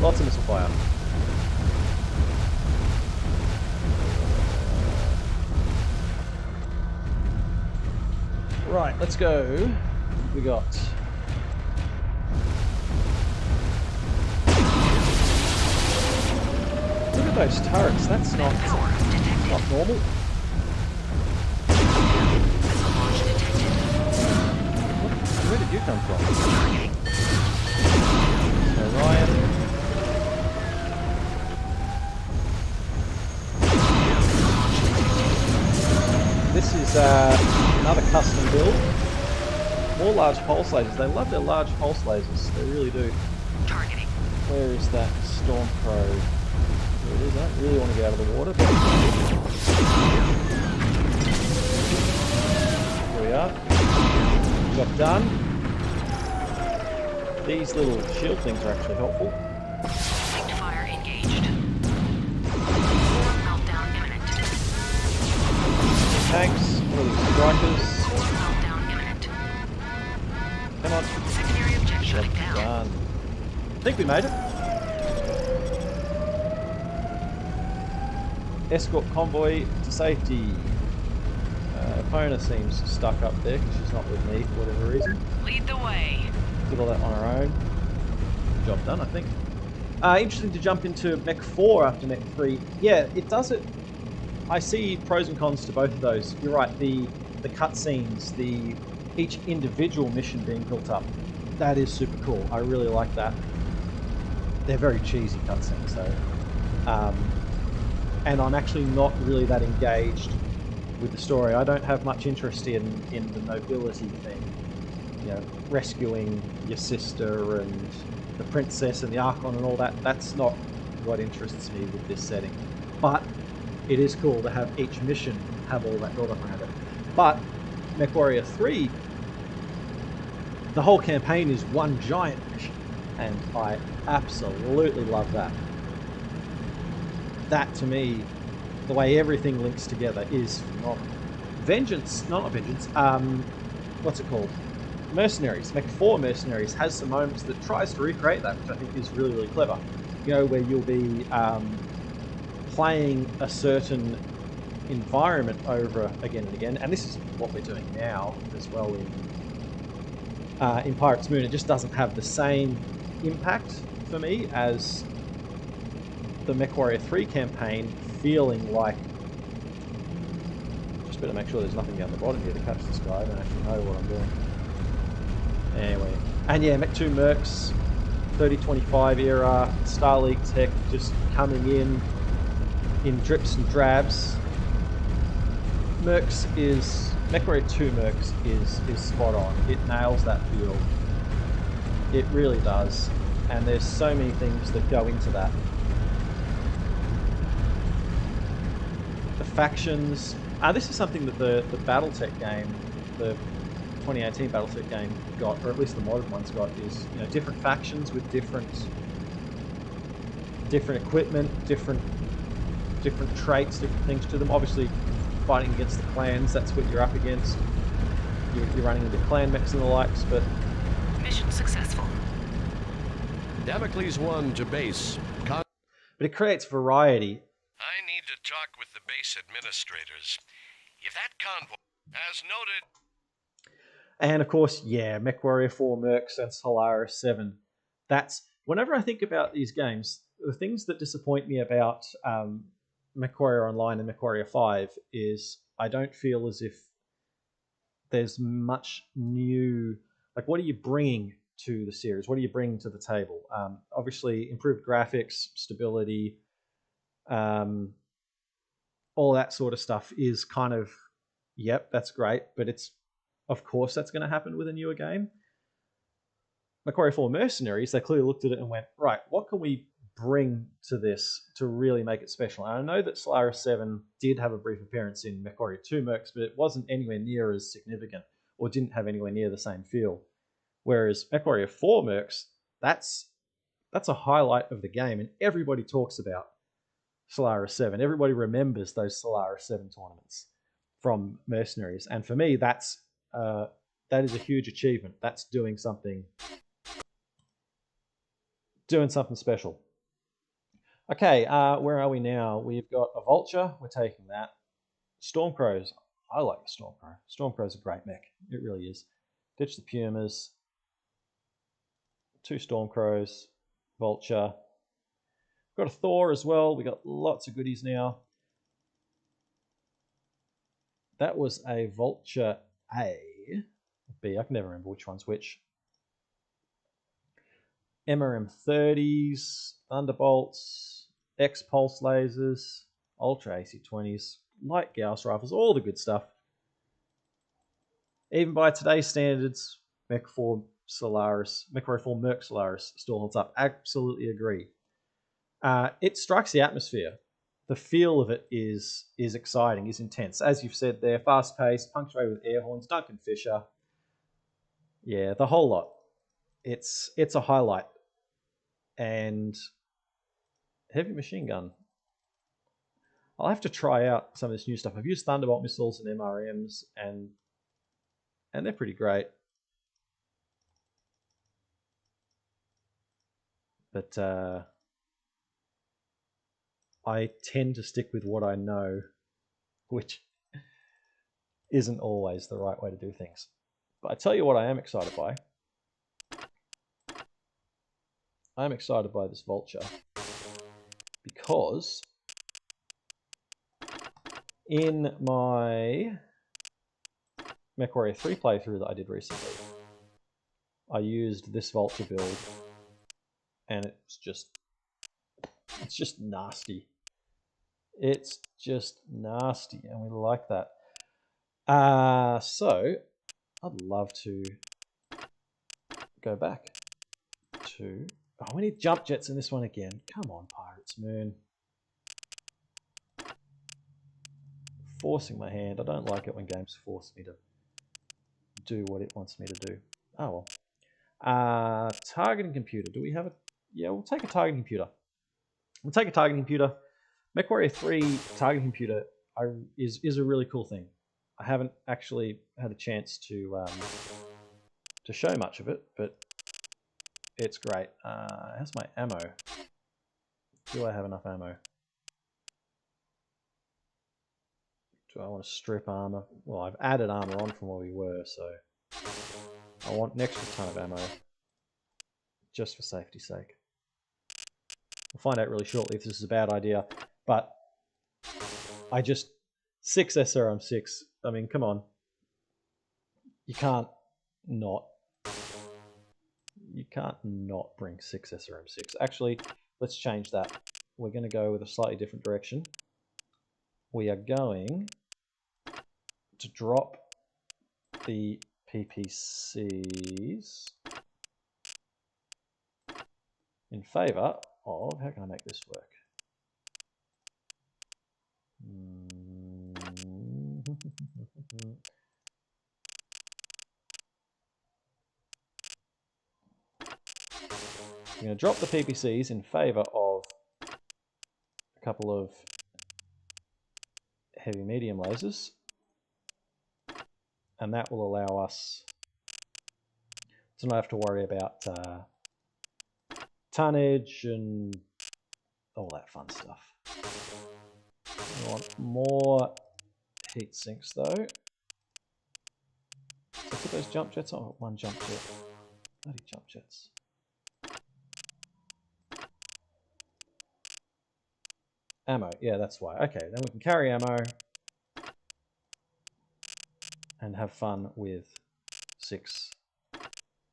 Lots of missile fire. Right, let's go. We got look at those turrets. That's not normal. Where did you come from? Orion. This is another custom build. More large pulse lasers. They love their large pulse lasers. They really do. Targeting. Where is that Storm Crow? There it is. I don't really want to get out of the water. But here we are. Job done. These little shield things are actually helpful. Linked fire engaged. Meltdown imminent. Tanks, all these strikers. Meltdown imminent. Come on. Secondary objective shutting down. Done. I think we made it. Escort convoy to safety. Epona seems stuck up there because she's not with me for whatever reason. Lead the way. Did all that on her own. Job done, I think. Interesting to jump into Mech 4 after Mech 3. Yeah, it does it. I see pros and cons to both of those. You're right, the cutscenes, each individual mission being built up, that is super cool. I really like that. They're very cheesy cutscenes though. And I'm actually not really that engaged with the story. I don't have much interest in the nobility thing. You know, rescuing your sister and the princess and the Archon and all that. That's not what interests me with this setting. But it is cool to have each mission have all that build up around it. But MechWarrior 3, the whole campaign is one giant mission. And I absolutely love that. That to me, the way everything links together is phenomenal. Vengeance, not Vengeance, what's it called? Mercenaries, Mech 4 Mercenaries has some moments that tries to recreate that, which I think is really, really clever. You know, where you'll be playing a certain environment over again and again, and this is what we're doing now as well in Pirate's Moon. It just doesn't have the same impact for me as the MechWarrior 3 campaign, feeling like... Just better make sure there's nothing down the bottom here to catch this guy. I don't actually know what I'm doing. Anyway, and yeah, Mech 2 Mercs, 3025 era, Starleague tech just coming in drips and drabs. MechWarrior 2 Mercs is spot on. It nails that build. It really does. And there's so many things that go into that. The factions. This is something that the Battletech game, the 2018 Battletech game got, or at least the modern one's got, is, you know, different factions with different equipment, different traits, different things to them. Obviously, fighting against the clans, that's what you're up against. You're running into clan mechs and the likes, but Mission successful. Damocles 1 to base. but it creates variety. I need to talk with the base administrators. If that convoy, as noted... And of course, yeah, MechWarrior 4 Mercs and Solaris 7. That's, whenever I think about these games, the things that disappoint me about MechWarrior Online and MechWarrior 5 is I don't feel as if there's much new... Like, what are you bringing to the series? What are you bringing to the table? Obviously, improved graphics, stability, all that sort of stuff is kind of, yep, that's great, but it's, of course, that's going to happen with a newer game. MechWarrior 4 Mercenaries, they clearly looked at it and went, right, what can we bring to this to really make it special? And I know that Solaris 7 did have a brief appearance in MechWarrior 2 Mercs, but it wasn't anywhere near as significant, or didn't have anywhere near the same feel. Whereas MechWarrior 4 Mercs, that's a highlight of the game, and everybody talks about Solaris 7. Everybody remembers those Solaris 7 tournaments from Mercenaries. And for me, that's that is a huge achievement. That's doing something special. Okay, where are we now? We've got a vulture. We're taking that. Stormcrows. I like the Stormcrow. Stormcrow's a great mech. It really is. Ditch the Pumas. 2 Stormcrows. Vulture. Got a Thor as well. We got lots of goodies now. That was a Vulture A. B. I can never remember which one's which. MRM30s, Thunderbolts, X-Pulse lasers, Ultra AC-20s, light Gauss rifles, all the good stuff. Even by today's standards, Mech 4 Solaris, MechWarrior 4 Merc Solaris still holds up. Absolutely agree. It strikes the atmosphere. The feel of it is exciting, is intense. As you've said there, fast-paced, punctuated with air horns, Duncan Fisher. Yeah, the whole lot. It's a highlight. And heavy machine gun. I'll have to try out some of this new stuff. I've used Thunderbolt missiles and MRMs, and they're pretty great. But I tend to stick with what I know, which isn't always the right way to do things. But I tell you what I am excited by. I'm excited by this vulture because in my MechWarrior 3 playthrough that I did recently, I used this vulture build, and it's just nasty. It's just nasty, and we like that. So I'd love to go back to... Oh, we need jump jets in this one again. Come on, Pirates Moon. Forcing my hand. I don't like it when games force me to do what it wants me to do. Oh well. Targeting computer. Do we have a... Yeah, we'll take a targeting computer. We'll take a targeting computer. MechWarrior 3 targeting computer is a really cool thing. I haven't actually had a chance to show much of it, but it's great. How's my ammo? Do I have enough ammo? Do I want to strip armor? Well, I've added armor on from where we were, so I want an extra ton of ammo just for safety's sake. We'll find out really shortly if this is a bad idea, but I just... 6 SRM6. I mean, come on. You can't not bring 6 SRM6. Actually, let's change that. We're going to go with a slightly different direction. We are going to drop the PPCs in favor of... How can I make this work? I'm going to drop the PPCs in favor of a couple of heavy medium lasers, and that will allow us to not have to worry about tonnage and all that fun stuff. We want more heat sinks though. So put those jump jets on. One jump jet. Bloody jump jets. Ammo. Yeah, that's why. Okay, then we can carry ammo and have fun with 6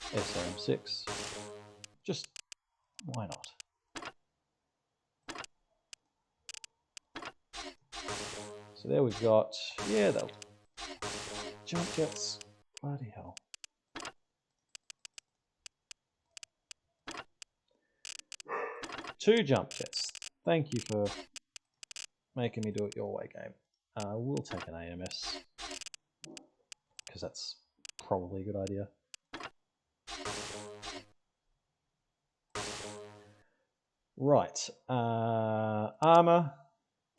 SRM6. Just why not? So there we've got, yeah, they'll jump jets. Bloody hell. Two jump jets. Thank you for making me do it your way, game. We'll take an AMS because that's probably a good idea. Right. Armor,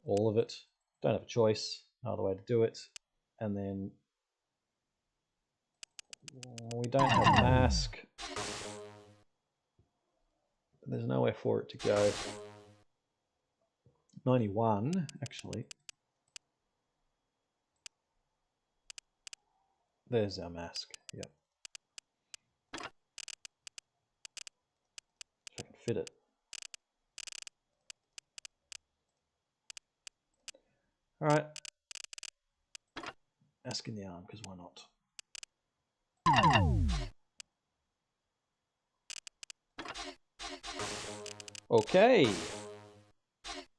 all of it. Don't have a choice. No other way to do it. And then We don't have mask. There's nowhere for it to go. 91, actually. There's our mask. Yep. If I can fit it. Alright. Mask in the arm, because why not? Okay.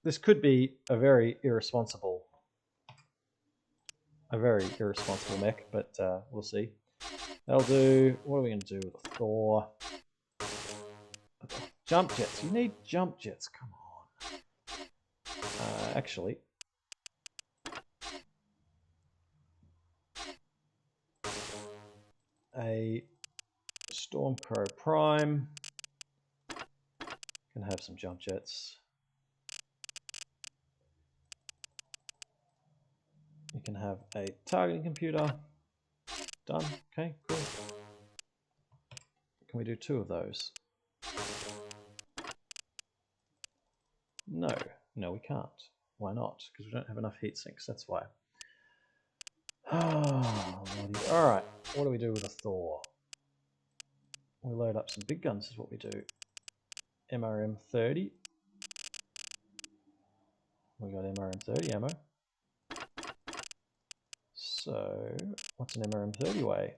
This could be a very irresponsible mech, but we'll see. That'll do. What are we going to do with a Thor? Jump jets. You need jump jets. Come on. Actually. A Stormcrow Prime can have some jump jets. You can have a targeting computer. Done. Okay, cool. Can we do 2 of those? No. No, we can't. Why not? Because we don't have enough heat sinks, that's why. Alright, what do we do with a Thor? We load up some big guns is what we do. MRM 30. We got MRM 30 ammo. So, what's an MRM 30 weigh?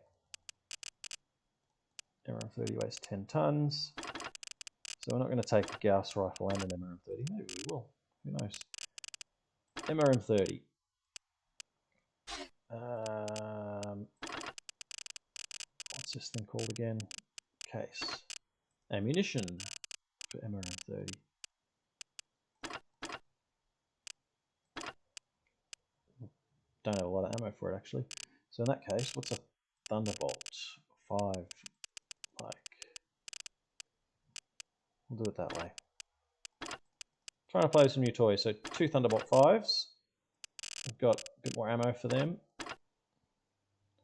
MRM 30 weighs 10 tons. So we're not going to take a Gauss rifle and an MRM 30. Maybe we will. Who knows? MRM 30. What's this thing called again? Case. Ammunition for MRM 30. Don't have a lot of ammo for it actually. So in that case, what's a Thunderbolt? 5. We'll do it that way. Trying to play with some new toys. So 2 Thunderbolt 5s. We've got a bit more ammo for them.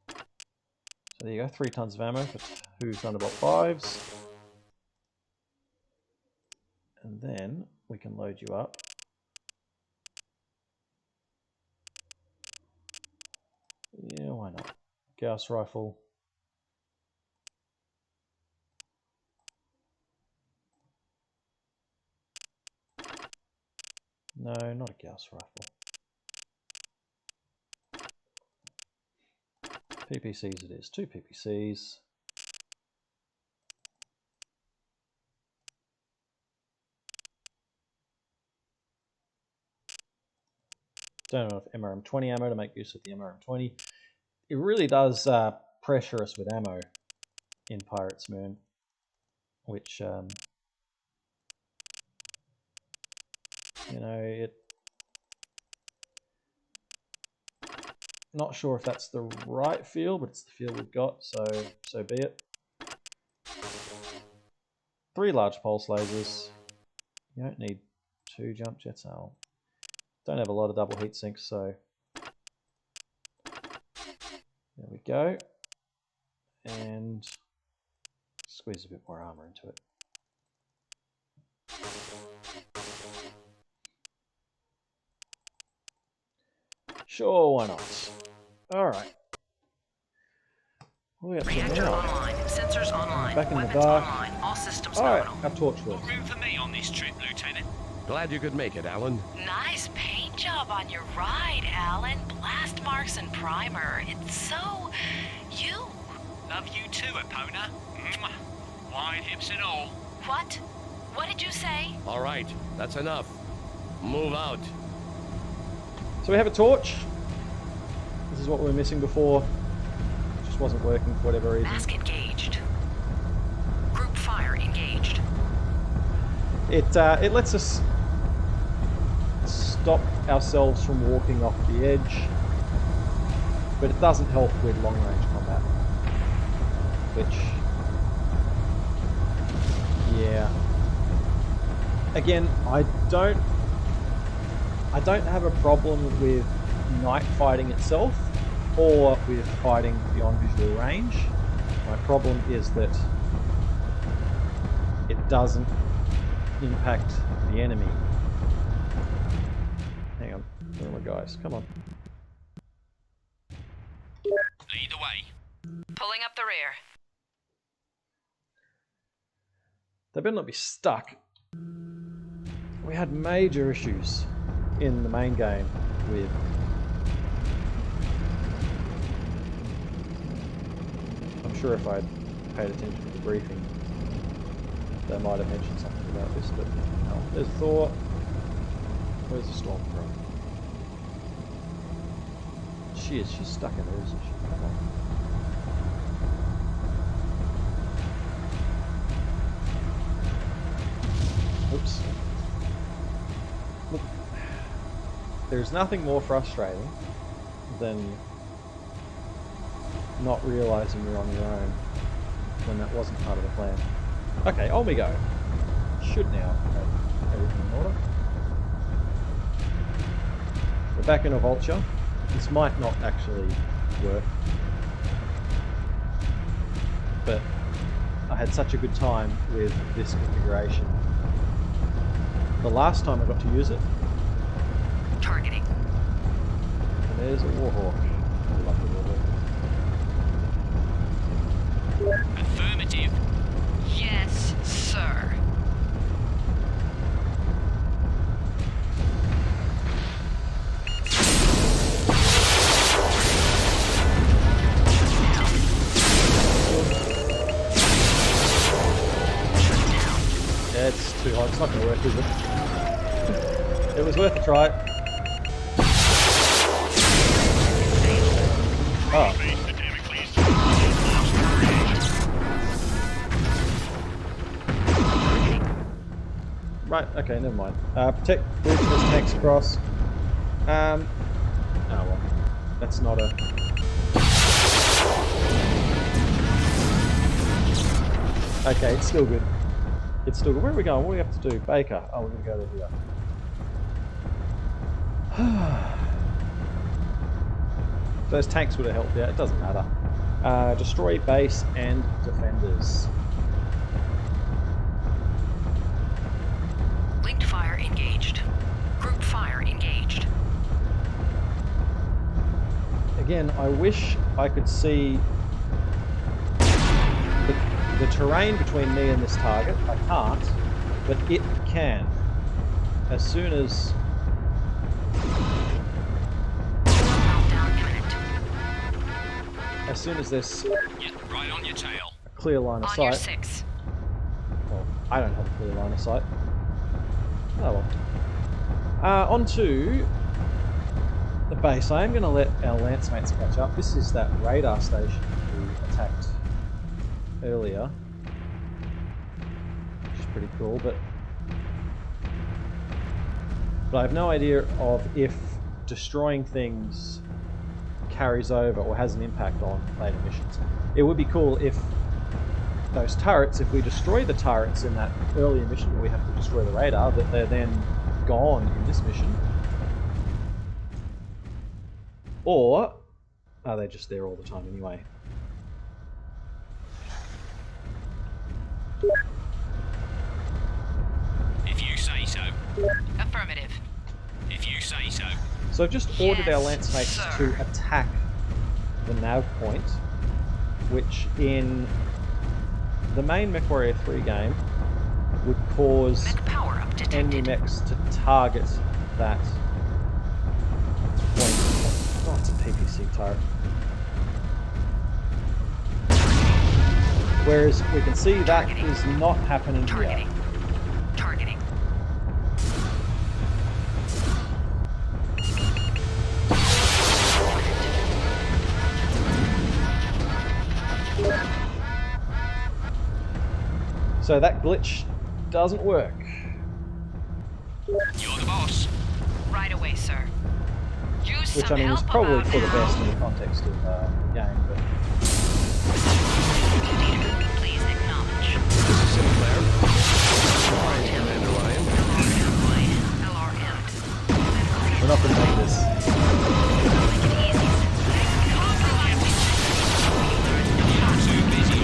So there you go, 3 tons of ammo for 2 Thunderbolt 5s. And then we can load you up. Yeah, why not? Gauss rifle. No, not a Gauss rifle. PPCs it is. 2 PPCs. Don't have enough MRM 20 ammo to make use of the MRM 20. It really does pressure us with ammo in Pirate's Moon, which you know, it. Not sure if that's the right field, but it's the field we've got, so be it. 3 large pulse lasers. You don't need 2 jump jets. Oh, don't have a lot of double heat sinks, so there we go. And squeeze a bit more armor into it. Sure, why not? Alright. What are we up to Reactor now? online. Sensors online. Back in the Weapons dark. online. All systems Alright, nominal. our torch works. No room for me on this trip, Lieutenant. Glad you could make it, Alan. Nice paint job on your ride, Alan. Blast marks and primer. It's so you. Love you too, Epona. Mwah. Wide hips and all. What? What did you say? All right, that's enough. Move out. So we have a torch. This is what we were missing before. It just wasn't working for whatever reason. Mask engaged. Group fire engaged. It lets us stop ourselves from walking off the edge, but it doesn't help with long-range combat. Which, yeah. Again, I don't have a problem with night fighting itself or with fighting beyond visual range. My problem is that it doesn't impact the enemy. Hang on, where are my guys? Come on. Lead the way. Pulling up the rear. They better not be stuck. We had major issues in the main game with I'm sure if I'd paid attention to the briefing they might have mentioned something about this, but no. There's Thor. Where's the storm from? She's stuck in there, isn't she? Come on. Oops. Look, there's nothing more frustrating than not realising you're on your own when that wasn't part of the plan. Okay, on we go. Should now have everything in order. We're back in a vulture. This might not actually work, but I had such a good time with this configuration. The last time I got to use it, Targeting. and there's a Warhawk. I love the Warhawk. Affirmative. Yes, sir. Yeah, it's too hot. It's not going to work, is it? It was worth a try. Oh. Base dynamic, please. Right, okay, never mind. Protect bridge as tanks across. Oh well. That's not a... Okay, it's still good. It's still good. Where are we going? What do we have to do? Baker. Oh, we're going to go there here. Those tanks would have helped out. It doesn't matter. Destroy base and defenders. Linked fire engaged. Group fire engaged. Again, I wish I could see the terrain between me and this target. I can't, but it can. As soon as... As soon as there's Yeah, right on your tail. a clear line of On your sight... 6. Well, I don't have a clear line of sight. Oh well. Onto the base. I am going to let our lance mates catch up. This is that radar station we attacked earlier, which is pretty cool, but I have no idea of if destroying things carries over or has an impact on later missions. It would be cool if those turrets, if we destroy the turrets in that earlier mission where we have to destroy the radar, that they're then gone in this mission. Or are they just there all the time anyway? If you say so. Affirmative. If you say so. So I've just ordered our Yes, lance mates sir. to attack the nav point, which in the main MechWarrior 3 game would cause Mech power up enemy detected. mechs to target that point. Oh, it's a PPC turret. Whereas we can see that Targeting. is not happening here. Targeting. Targeting. So that glitch doesn't work. You're the boss. Right away, sir. Use Which I some mean is help probably about for the now. best in the context of the game, but Please acknowledge. Sinclair. Hi, Commander Ryan. LRM. we're not going to make this. You're too busy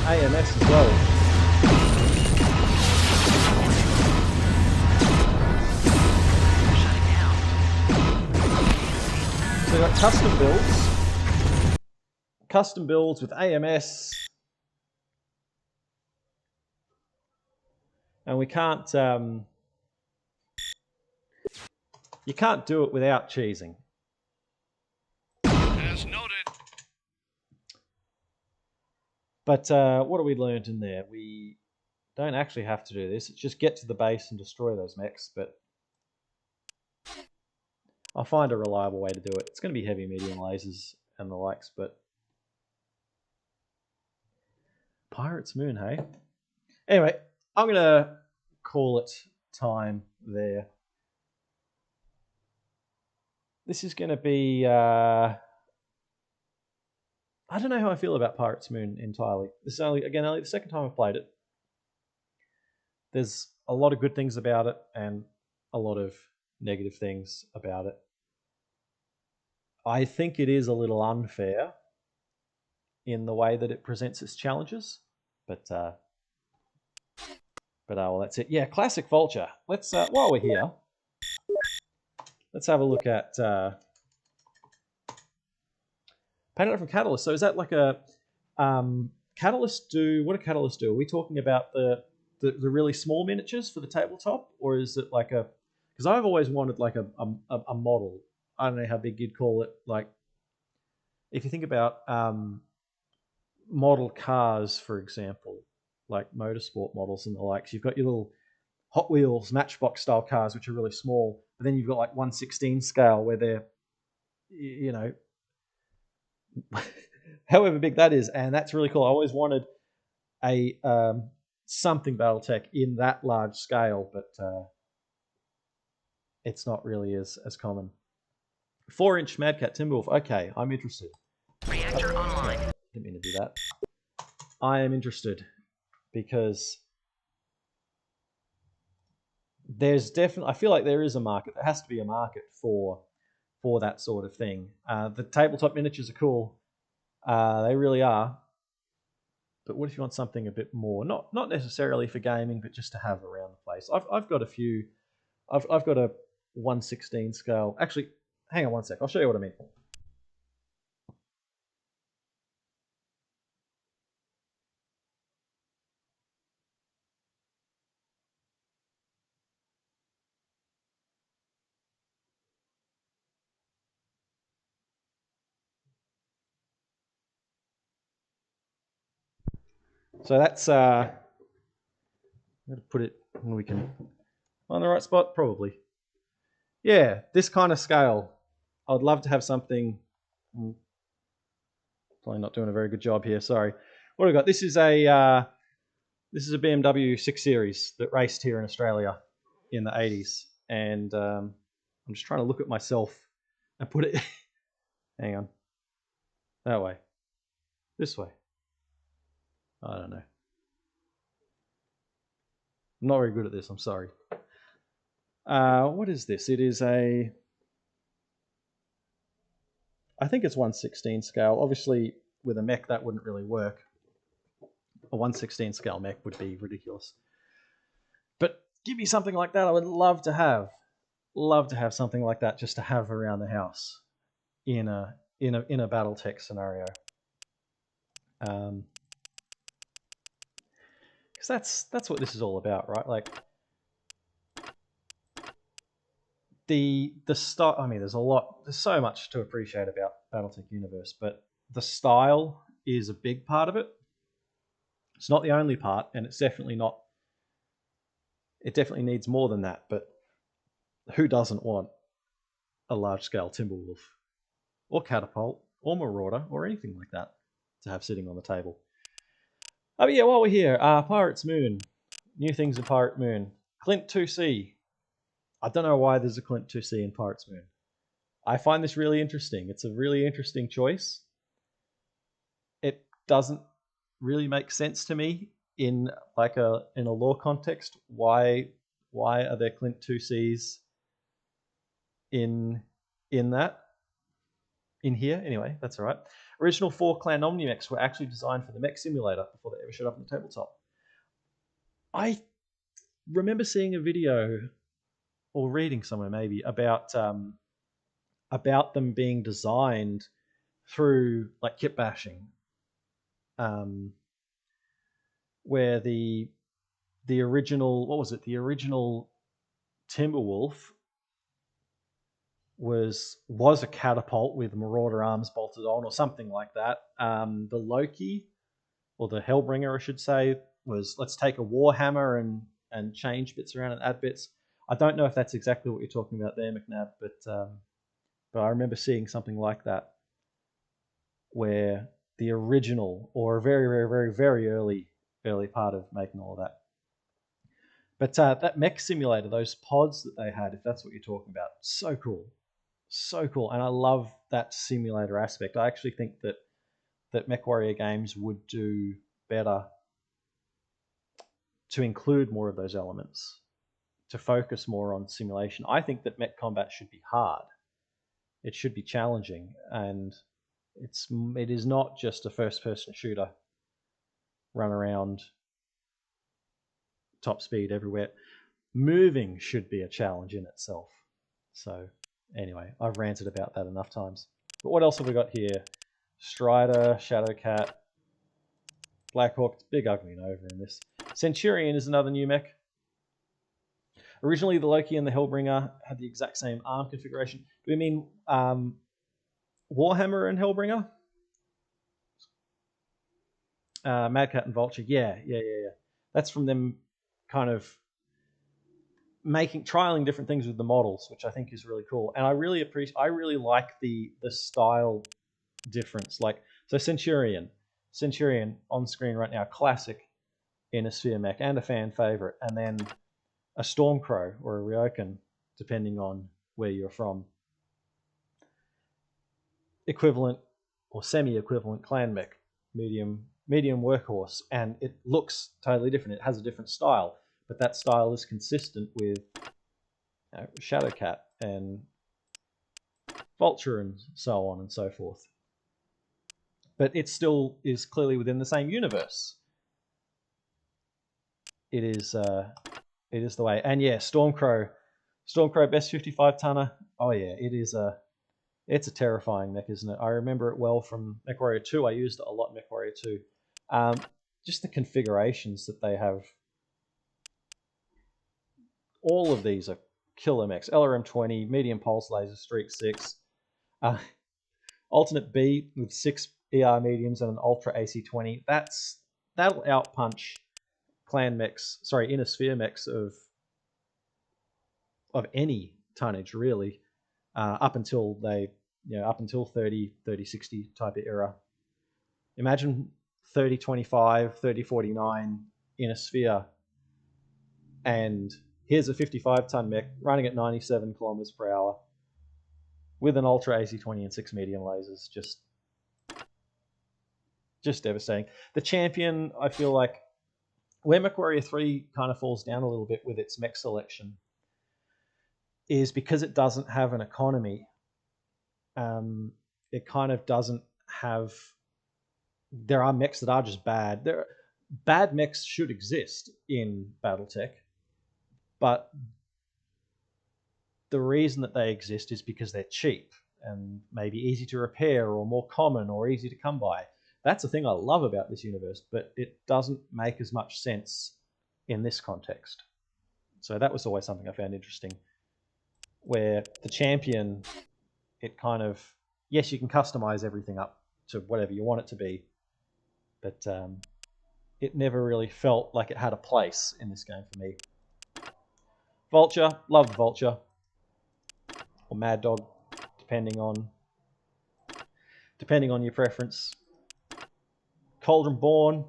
AMS as well. Shutting down. So we've got custom builds with AMS, and we can't. You can't do it without cheesing. As noted. But what have we learned in there? We don't actually have to do this. It's just get to the base and destroy those mechs, but I'll find a reliable way to do it. It's going to be heavy, medium lasers and the likes, but Pirate's Moon, hey? Anyway, I'm going to call it time there. This is going to be... I don't know how I feel about Pirate's Moon entirely. This is only the second time I've played it. There's a lot of good things about it and a lot of negative things about it. I think it is a little unfair in the way that it presents its challenges, but well, that's it. Yeah, classic Vulture. Let's while we're here, let's have a look at painted up from Catalyst. So is that like a Catalyst do? What do Catalyst do? Are we talking about the really small miniatures for the tabletop, or is it like a? Because I've always wanted like a model. I don't know how big you'd call it. Like if you think about model cars, for example, like motorsport models and the likes, you've got your little Hot Wheels Matchbox style cars, which are really small, but then you've got like 1/16 scale where they're, you know, however big that is, and that's really cool. I always wanted a something Battletech in that large scale, but it's not really as common. 4-inch Mad Cat Timberwolf. Okay, I'm interested. Reactor online. Didn't mean to do that. I am interested because there's definitely, I feel like there is a market. There has to be a market for that sort of thing. The tabletop miniatures are cool. They really are. But what if you want something a bit more? Not necessarily for gaming, but just to have around the place. I've got a few. I've got a 1/16 scale. Actually, hang on one sec. I'll show you what I mean. So that's I'm going to put it when we can on the right spot, probably. Yeah, this kind of scale. I would love to have something. Probably not doing a very good job here. Sorry. What have we got? This is a BMW 6 Series that raced here in Australia in the 80s, and I'm just trying to look at myself and put it. Hang on. That way. This way. I don't know. I'm not very good at this. I'm sorry. What is this? It is a... I think it's 1/16 scale. Obviously, with a mech, that wouldn't really work. A 1/16 scale mech would be ridiculous. But give me something like that. I would love to have. Love to have something like that just to have around the house in a Battletech scenario. Because that's what this is all about, right? Like the style. I mean, there's so much to appreciate about Battletech universe, but the style is a big part of it. It's not the only part, and it's definitely not. It definitely needs more than that. But who doesn't want a large-scale Timberwolf, or Catapult, or Marauder, or anything like that to have sitting on the table? But yeah, while we're here, Pirate's Moon. New things in Pirate Moon. Clint 2C. I don't know why there's a Clint 2C in Pirate's Moon. I find this really interesting. It's a really interesting choice. It doesn't really make sense to me in a lore context. Why are there Clint 2Cs in here? Anyway, that's all right. Original 4 Clan Omni-Mechs were actually designed for the Mech Simulator before they ever showed up on the tabletop. I remember seeing a video or reading somewhere maybe about them being designed through like kit bashing, where the original, what was it? The original Timberwolf was a catapult with Marauder arms bolted on or something like that. The Loki, or the Hellbringer, I should say, was let's take a Warhammer and change bits around and add bits. I don't know if that's exactly what you're talking about there, McNabb, but I remember seeing something like that, where the original, or a very, very, very, very early part of making all of that. But that Mech Simulator, those pods that they had, if that's what you're talking about, so cool. So cool. And I love that simulator aspect. I actually think that MechWarrior games would do better to include more of those elements, to focus more on simulation. I think that mech combat should be hard. It should be challenging, and it is not just a first-person shooter, run around, top speed everywhere. Moving should be a challenge in itself. So anyway, I've ranted about that enough times. But what else have we got here? Strider, Shadowcat, Blackhawk, Big Ugly Nova in this. Centurion is another new mech. Originally, the Loki and the Hellbringer had the exact same arm configuration. Do we mean Warhammer and Hellbringer? Madcat and Vulture, yeah. That's from them kind of trialing different things with the models, which I think is really cool. And I really like the style difference. Like, so Centurion on screen right now, classic in a sphere mech and a fan favorite, and then a Stormcrow or a Ryokan, depending on where you're from. Equivalent or semi-equivalent clan mech, medium workhorse, and it looks totally different. It has a different style, but that style is consistent with Shadowcat and Vulture and so on and so forth. But it still is clearly within the same universe. It is the way. And yeah, Stormcrow best 55 tonner. Oh yeah, it's a terrifying mech, isn't it? I remember it well from MechWarrior 2. I used it a lot in MechWarrior 2. Just the configurations that they have. All of these are killer mechs. LRM-20, medium pulse laser, Streak 6. Alternate B with 6 ER mediums and an Ultra AC-20. That'll outpunch inner sphere mechs of any tonnage, really, up until 30, 60 type of era. Imagine 30-25, 30-49 in a sphere, and here's a 55-ton mech running at 97 kilometers per hour with an Ultra AC-20 and 6 medium lasers. Just devastating. The Champion, I feel like, where MechWarrior 3 kind of falls down a little bit with its mech selection is because it doesn't have an economy. It kind of doesn't have... There are mechs that are just bad. Bad mechs should exist in Battletech, but the reason that they exist is because they're cheap and maybe easy to repair or more common or easy to come by. That's the thing I love about this universe, but it doesn't make as much sense in this context. So that was always something I found interesting, where the Champion, it kind of, yes, you can customize everything up to whatever you want it to be, but it never really felt like it had a place in this game for me. Vulture, love the Vulture, or Mad Dog, depending on your preference. Cauldron Born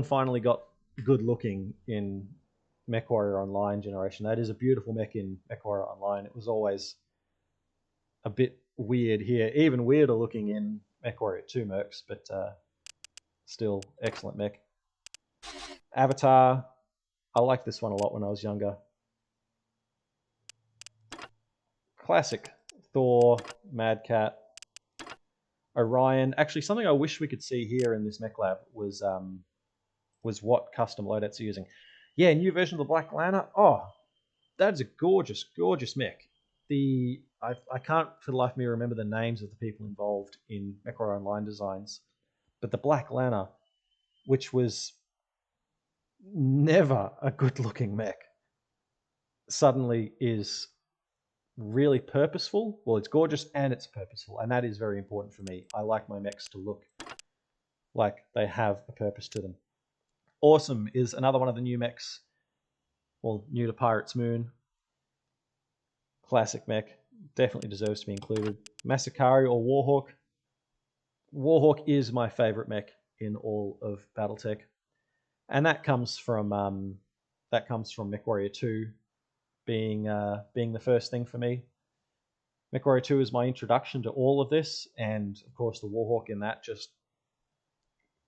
finally got good looking in MechWarrior Online generation. That is a beautiful mech in MechWarrior Online. It was always a bit weird here, even weirder looking in MechWarrior 2 mercs, but still excellent mech. Avatar, I liked this one a lot when I was younger. Classic Thor, Mad Cat, Orion. Actually, something I wish we could see here in this mech lab was what custom loadouts are using. Yeah, new version of the Black Lantern. Oh, that's a gorgeous, gorgeous mech. I can't for the life of me remember the names of the people involved in MechWarrior Online designs, but the Black Lantern, which was never a good-looking mech, suddenly is really purposeful. Well, it's gorgeous and it's purposeful, and that is very important for me. I like my mechs to look like they have a purpose to them. Awesome is another one of the new mechs. Well, new to Pirate's Moon. Classic mech. Definitely deserves to be included. Masakari or Warhawk. Warhawk is my favorite mech in all of Battletech. And that comes from MechWarrior 2 being the first thing for me. MechWarrior 2 is my introduction to all of this, and of course the Warhawk in that just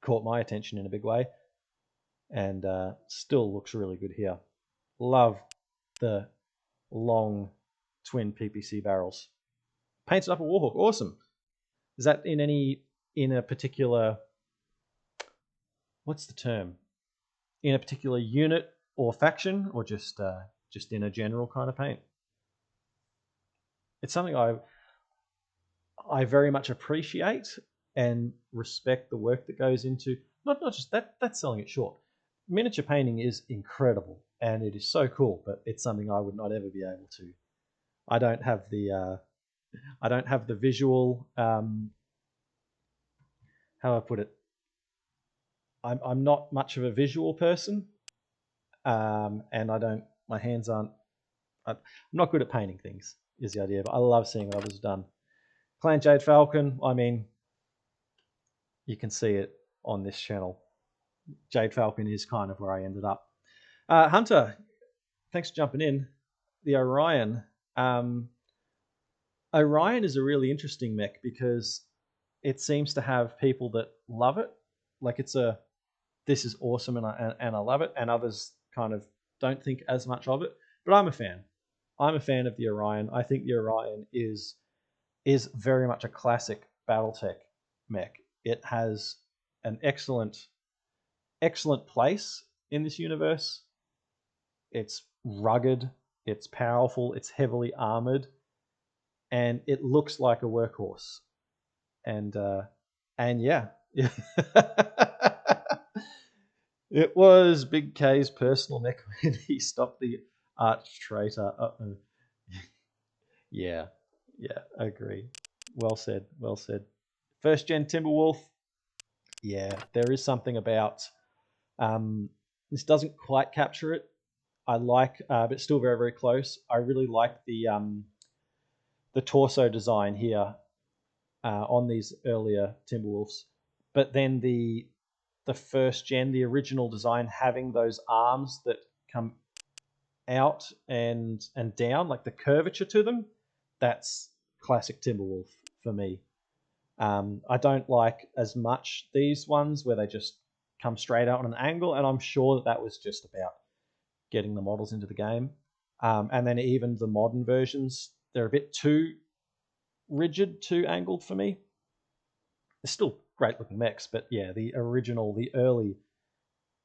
caught my attention in a big way, and still looks really good here. Love the long twin PPC barrels. Painted up a Warhawk, awesome. Is that in a particular, what's the term? In a particular unit or faction, or just in a general kind of paint? It's something I very much appreciate and respect the work that goes into, not just that's selling it short. Miniature painting is incredible and it is so cool, but it's something I would not ever be able to. I don't have the visual, how do I put it? I'm not much of a visual person, and my hands aren't. I'm not good at painting things, is the idea, but I love seeing what others have done. Clan Jade Falcon, I mean, you can see it on this channel. Jade Falcon is kind of where I ended up. Hunter, thanks for jumping in. The Orion. Orion is a really interesting mech because it seems to have people that love it. Like this is awesome and I love it, and others kind of don't think as much of it. But I'm a fan. I'm a fan of the Orion. I think the Orion is very much a classic Battletech mech. It has an excellent place in this universe. It's rugged, it's powerful, it's heavily armored, and it looks like a workhorse. And yeah. It was Big K's personal mech when he stopped the arch traitor. Yeah, I agree. Well said. First gen Timberwolf. Yeah, there is something about this doesn't quite capture it. I like, but still very, very close. I really like the torso design here on these earlier Timberwolves, but then the first gen, the original design, having those arms that come out and down, like the curvature to them, that's classic Timberwolf for me. I don't like as much these ones where they just come straight out on an angle, and I'm sure that was just about getting the models into the game. And then even the modern versions, they're a bit too rigid, too angled for me. They're still great looking mechs, but yeah, the original, the early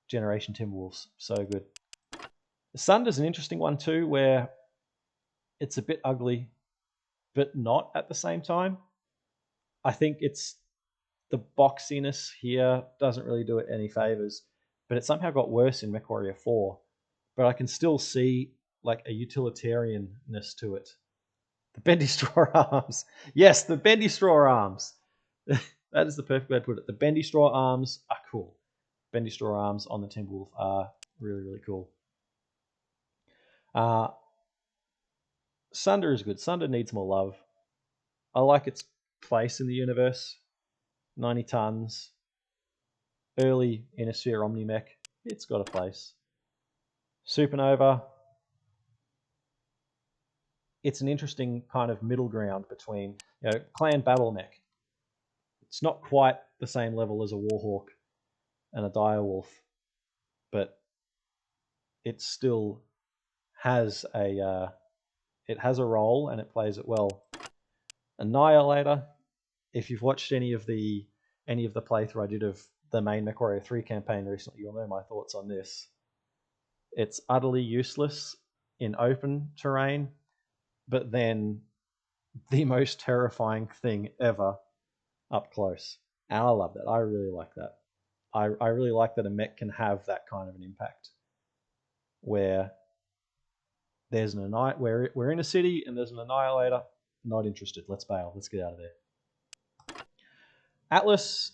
generation Timberwolves, so good. The Sunder's an interesting one too, where it's a bit ugly, but not at the same time. I think it's the boxiness here doesn't really do it any favors, but it somehow got worse in MechWarrior 4. But I can still see like a utilitarianness to it. The bendy straw arms. Yes, the bendy straw arms. That is the perfect way to put it. The bendy straw arms are cool. Bendy straw arms on the Timberwolf are really, really cool. Sunder is good. Sunder needs more love. I like its place in the universe. 90 tons. Early Innosphere Omni-Mech. It's got a place. Supernova. It's an interesting kind of middle ground between, Clan Battle Mech. It's not quite the same level as a Warhawk and a Direwolf, but it still has a role and it plays it well. Annihilator. If you've watched any of the playthrough I did of the main MechWarrior 3 campaign recently, you'll know my thoughts on this. It's utterly useless in open terrain, but then the most terrifying thing ever up close. And I love that. I really like that. I really like that a mech can have that kind of an impact, where there's where we're in a city and there's an annihilator. Not interested. Let's bail. Let's get out of there. Atlas,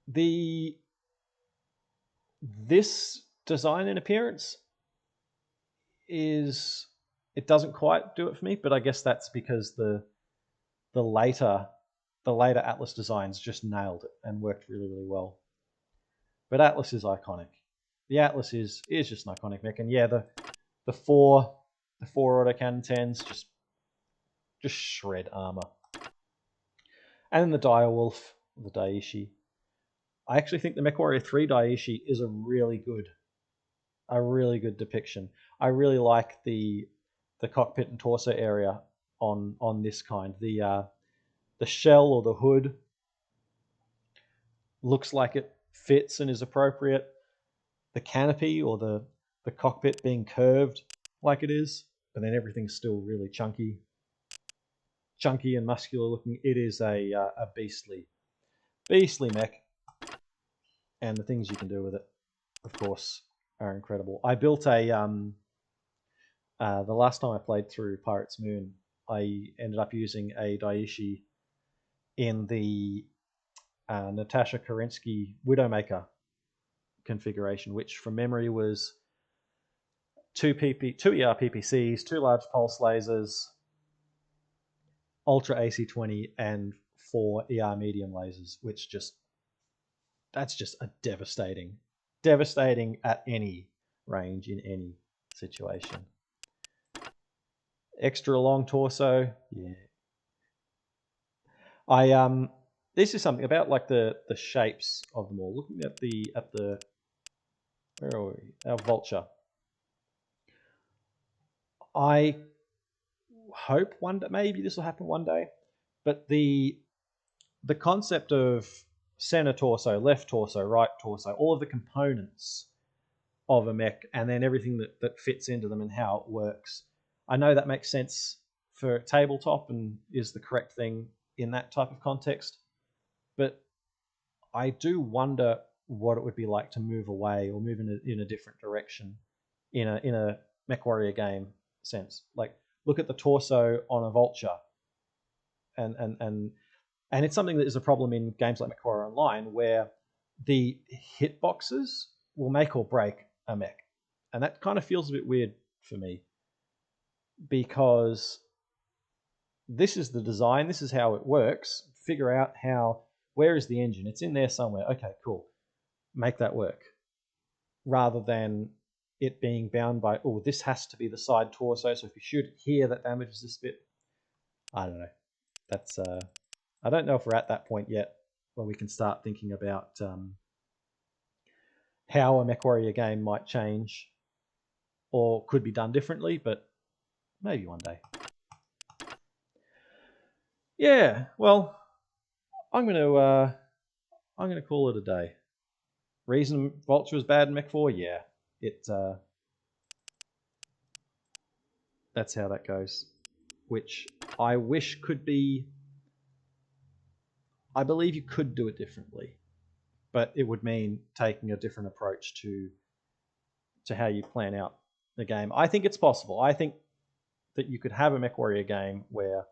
this design and appearance it doesn't quite do it for me, but I guess that's because the later Atlas designs just nailed it and worked really, really well. But Atlas is iconic. The Atlas is just an iconic mech, and yeah, the four autocannon 10s just shred armor. And then the Direwolf, the Daiichi. I actually think the MechWarrior 3 Daiichi is a really good depiction. I really like the cockpit and torso area on this kind. The shell or the hood looks like it fits and is appropriate. The canopy or the cockpit being curved like it is, but then everything's still really chunky and muscular looking. It is a beastly mech, and the things you can do with it, of course, are incredible. I built the last time I played through Pirate's Moon, I ended up using a Daiichi in the Natasha Kerensky Widowmaker configuration, which from memory was 2 ER PPCs, 2 large pulse lasers, Ultra AC-20, and 4 ER medium lasers, which that's just a devastating at any range in any situation. Extra long torso, yeah. This is something about like the shapes of them all. Looking at the where are we? Our Vulture. I hope maybe this will happen one day, but the concept of center torso, left torso, right torso, all of the components of a mech, and then everything that fits into them and how it works. I know that makes sense for tabletop and is the correct thing in that type of context, but I do wonder what it would be like to move away or move in a different direction in a MechWarrior game sense. Like, look at the torso on a Vulture, and it's something that is a problem in games like MechWarrior Online, where the hitboxes will make or break a mech, and that kind of feels a bit weird for me, because this is the design, this is how it works. Figure out where is the engine? It's in there somewhere. Okay, cool. Make that work. Rather than it being bound by, oh, this has to be the side torso, so if you shoot it here, that damages this bit. I don't know. That's I don't know if we're at that point yet where we can start thinking about how a MechWarrior game might change or could be done differently, but maybe one day. Yeah, well, I'm gonna call it a day. Reason Vulture is bad in Mech 4? Yeah, that's how that goes. Which I wish could be. I believe you could do it differently, but it would mean taking a different approach to how you plan out the game. I think it's possible. I think that you could have a MechWarrior game where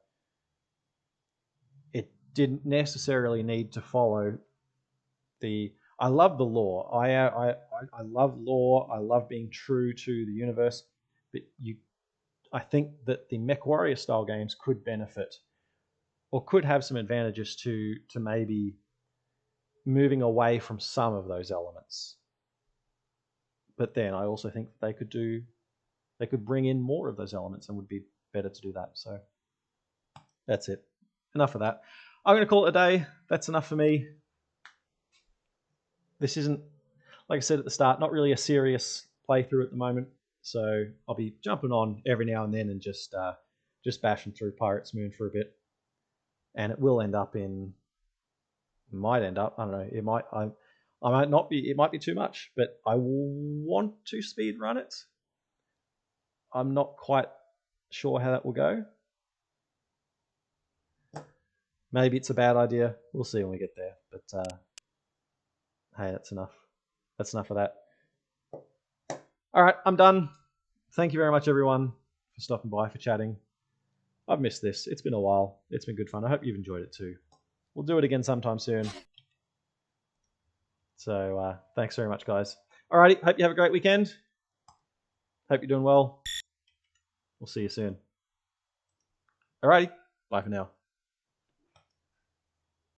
it didn't necessarily need to follow the. I love the lore. I love lore. I love being true to the universe. But I think that the MechWarrior style games could benefit, or could have some advantages to maybe moving away from some of those elements. But then I also think they could bring in more of those elements, and would be better to do that. So that's it. Enough of that. I'm going to call it a day. That's enough for me. This isn't, like I said at the start, not really a serious playthrough at the moment. So I'll be jumping on every now and then and just bashing through Pirate's Moon for a bit. and it will end up in. Might end up. I don't know. It might. I might not be. It might be too much, but I want to speed run it. I'm not quite sure how that will go. Maybe it's a bad idea. We'll see when we get there. But hey, that's enough. That's enough of that. All right, I'm done. Thank you very much, everyone, for stopping by, for chatting. I've missed this. It's been a while. It's been good fun. I hope you've enjoyed it too. We'll do it again sometime soon. So thanks very much, guys. Alrighty, hope you have a great weekend. Hope you're doing well. We'll see you soon. Alrighty, bye for now.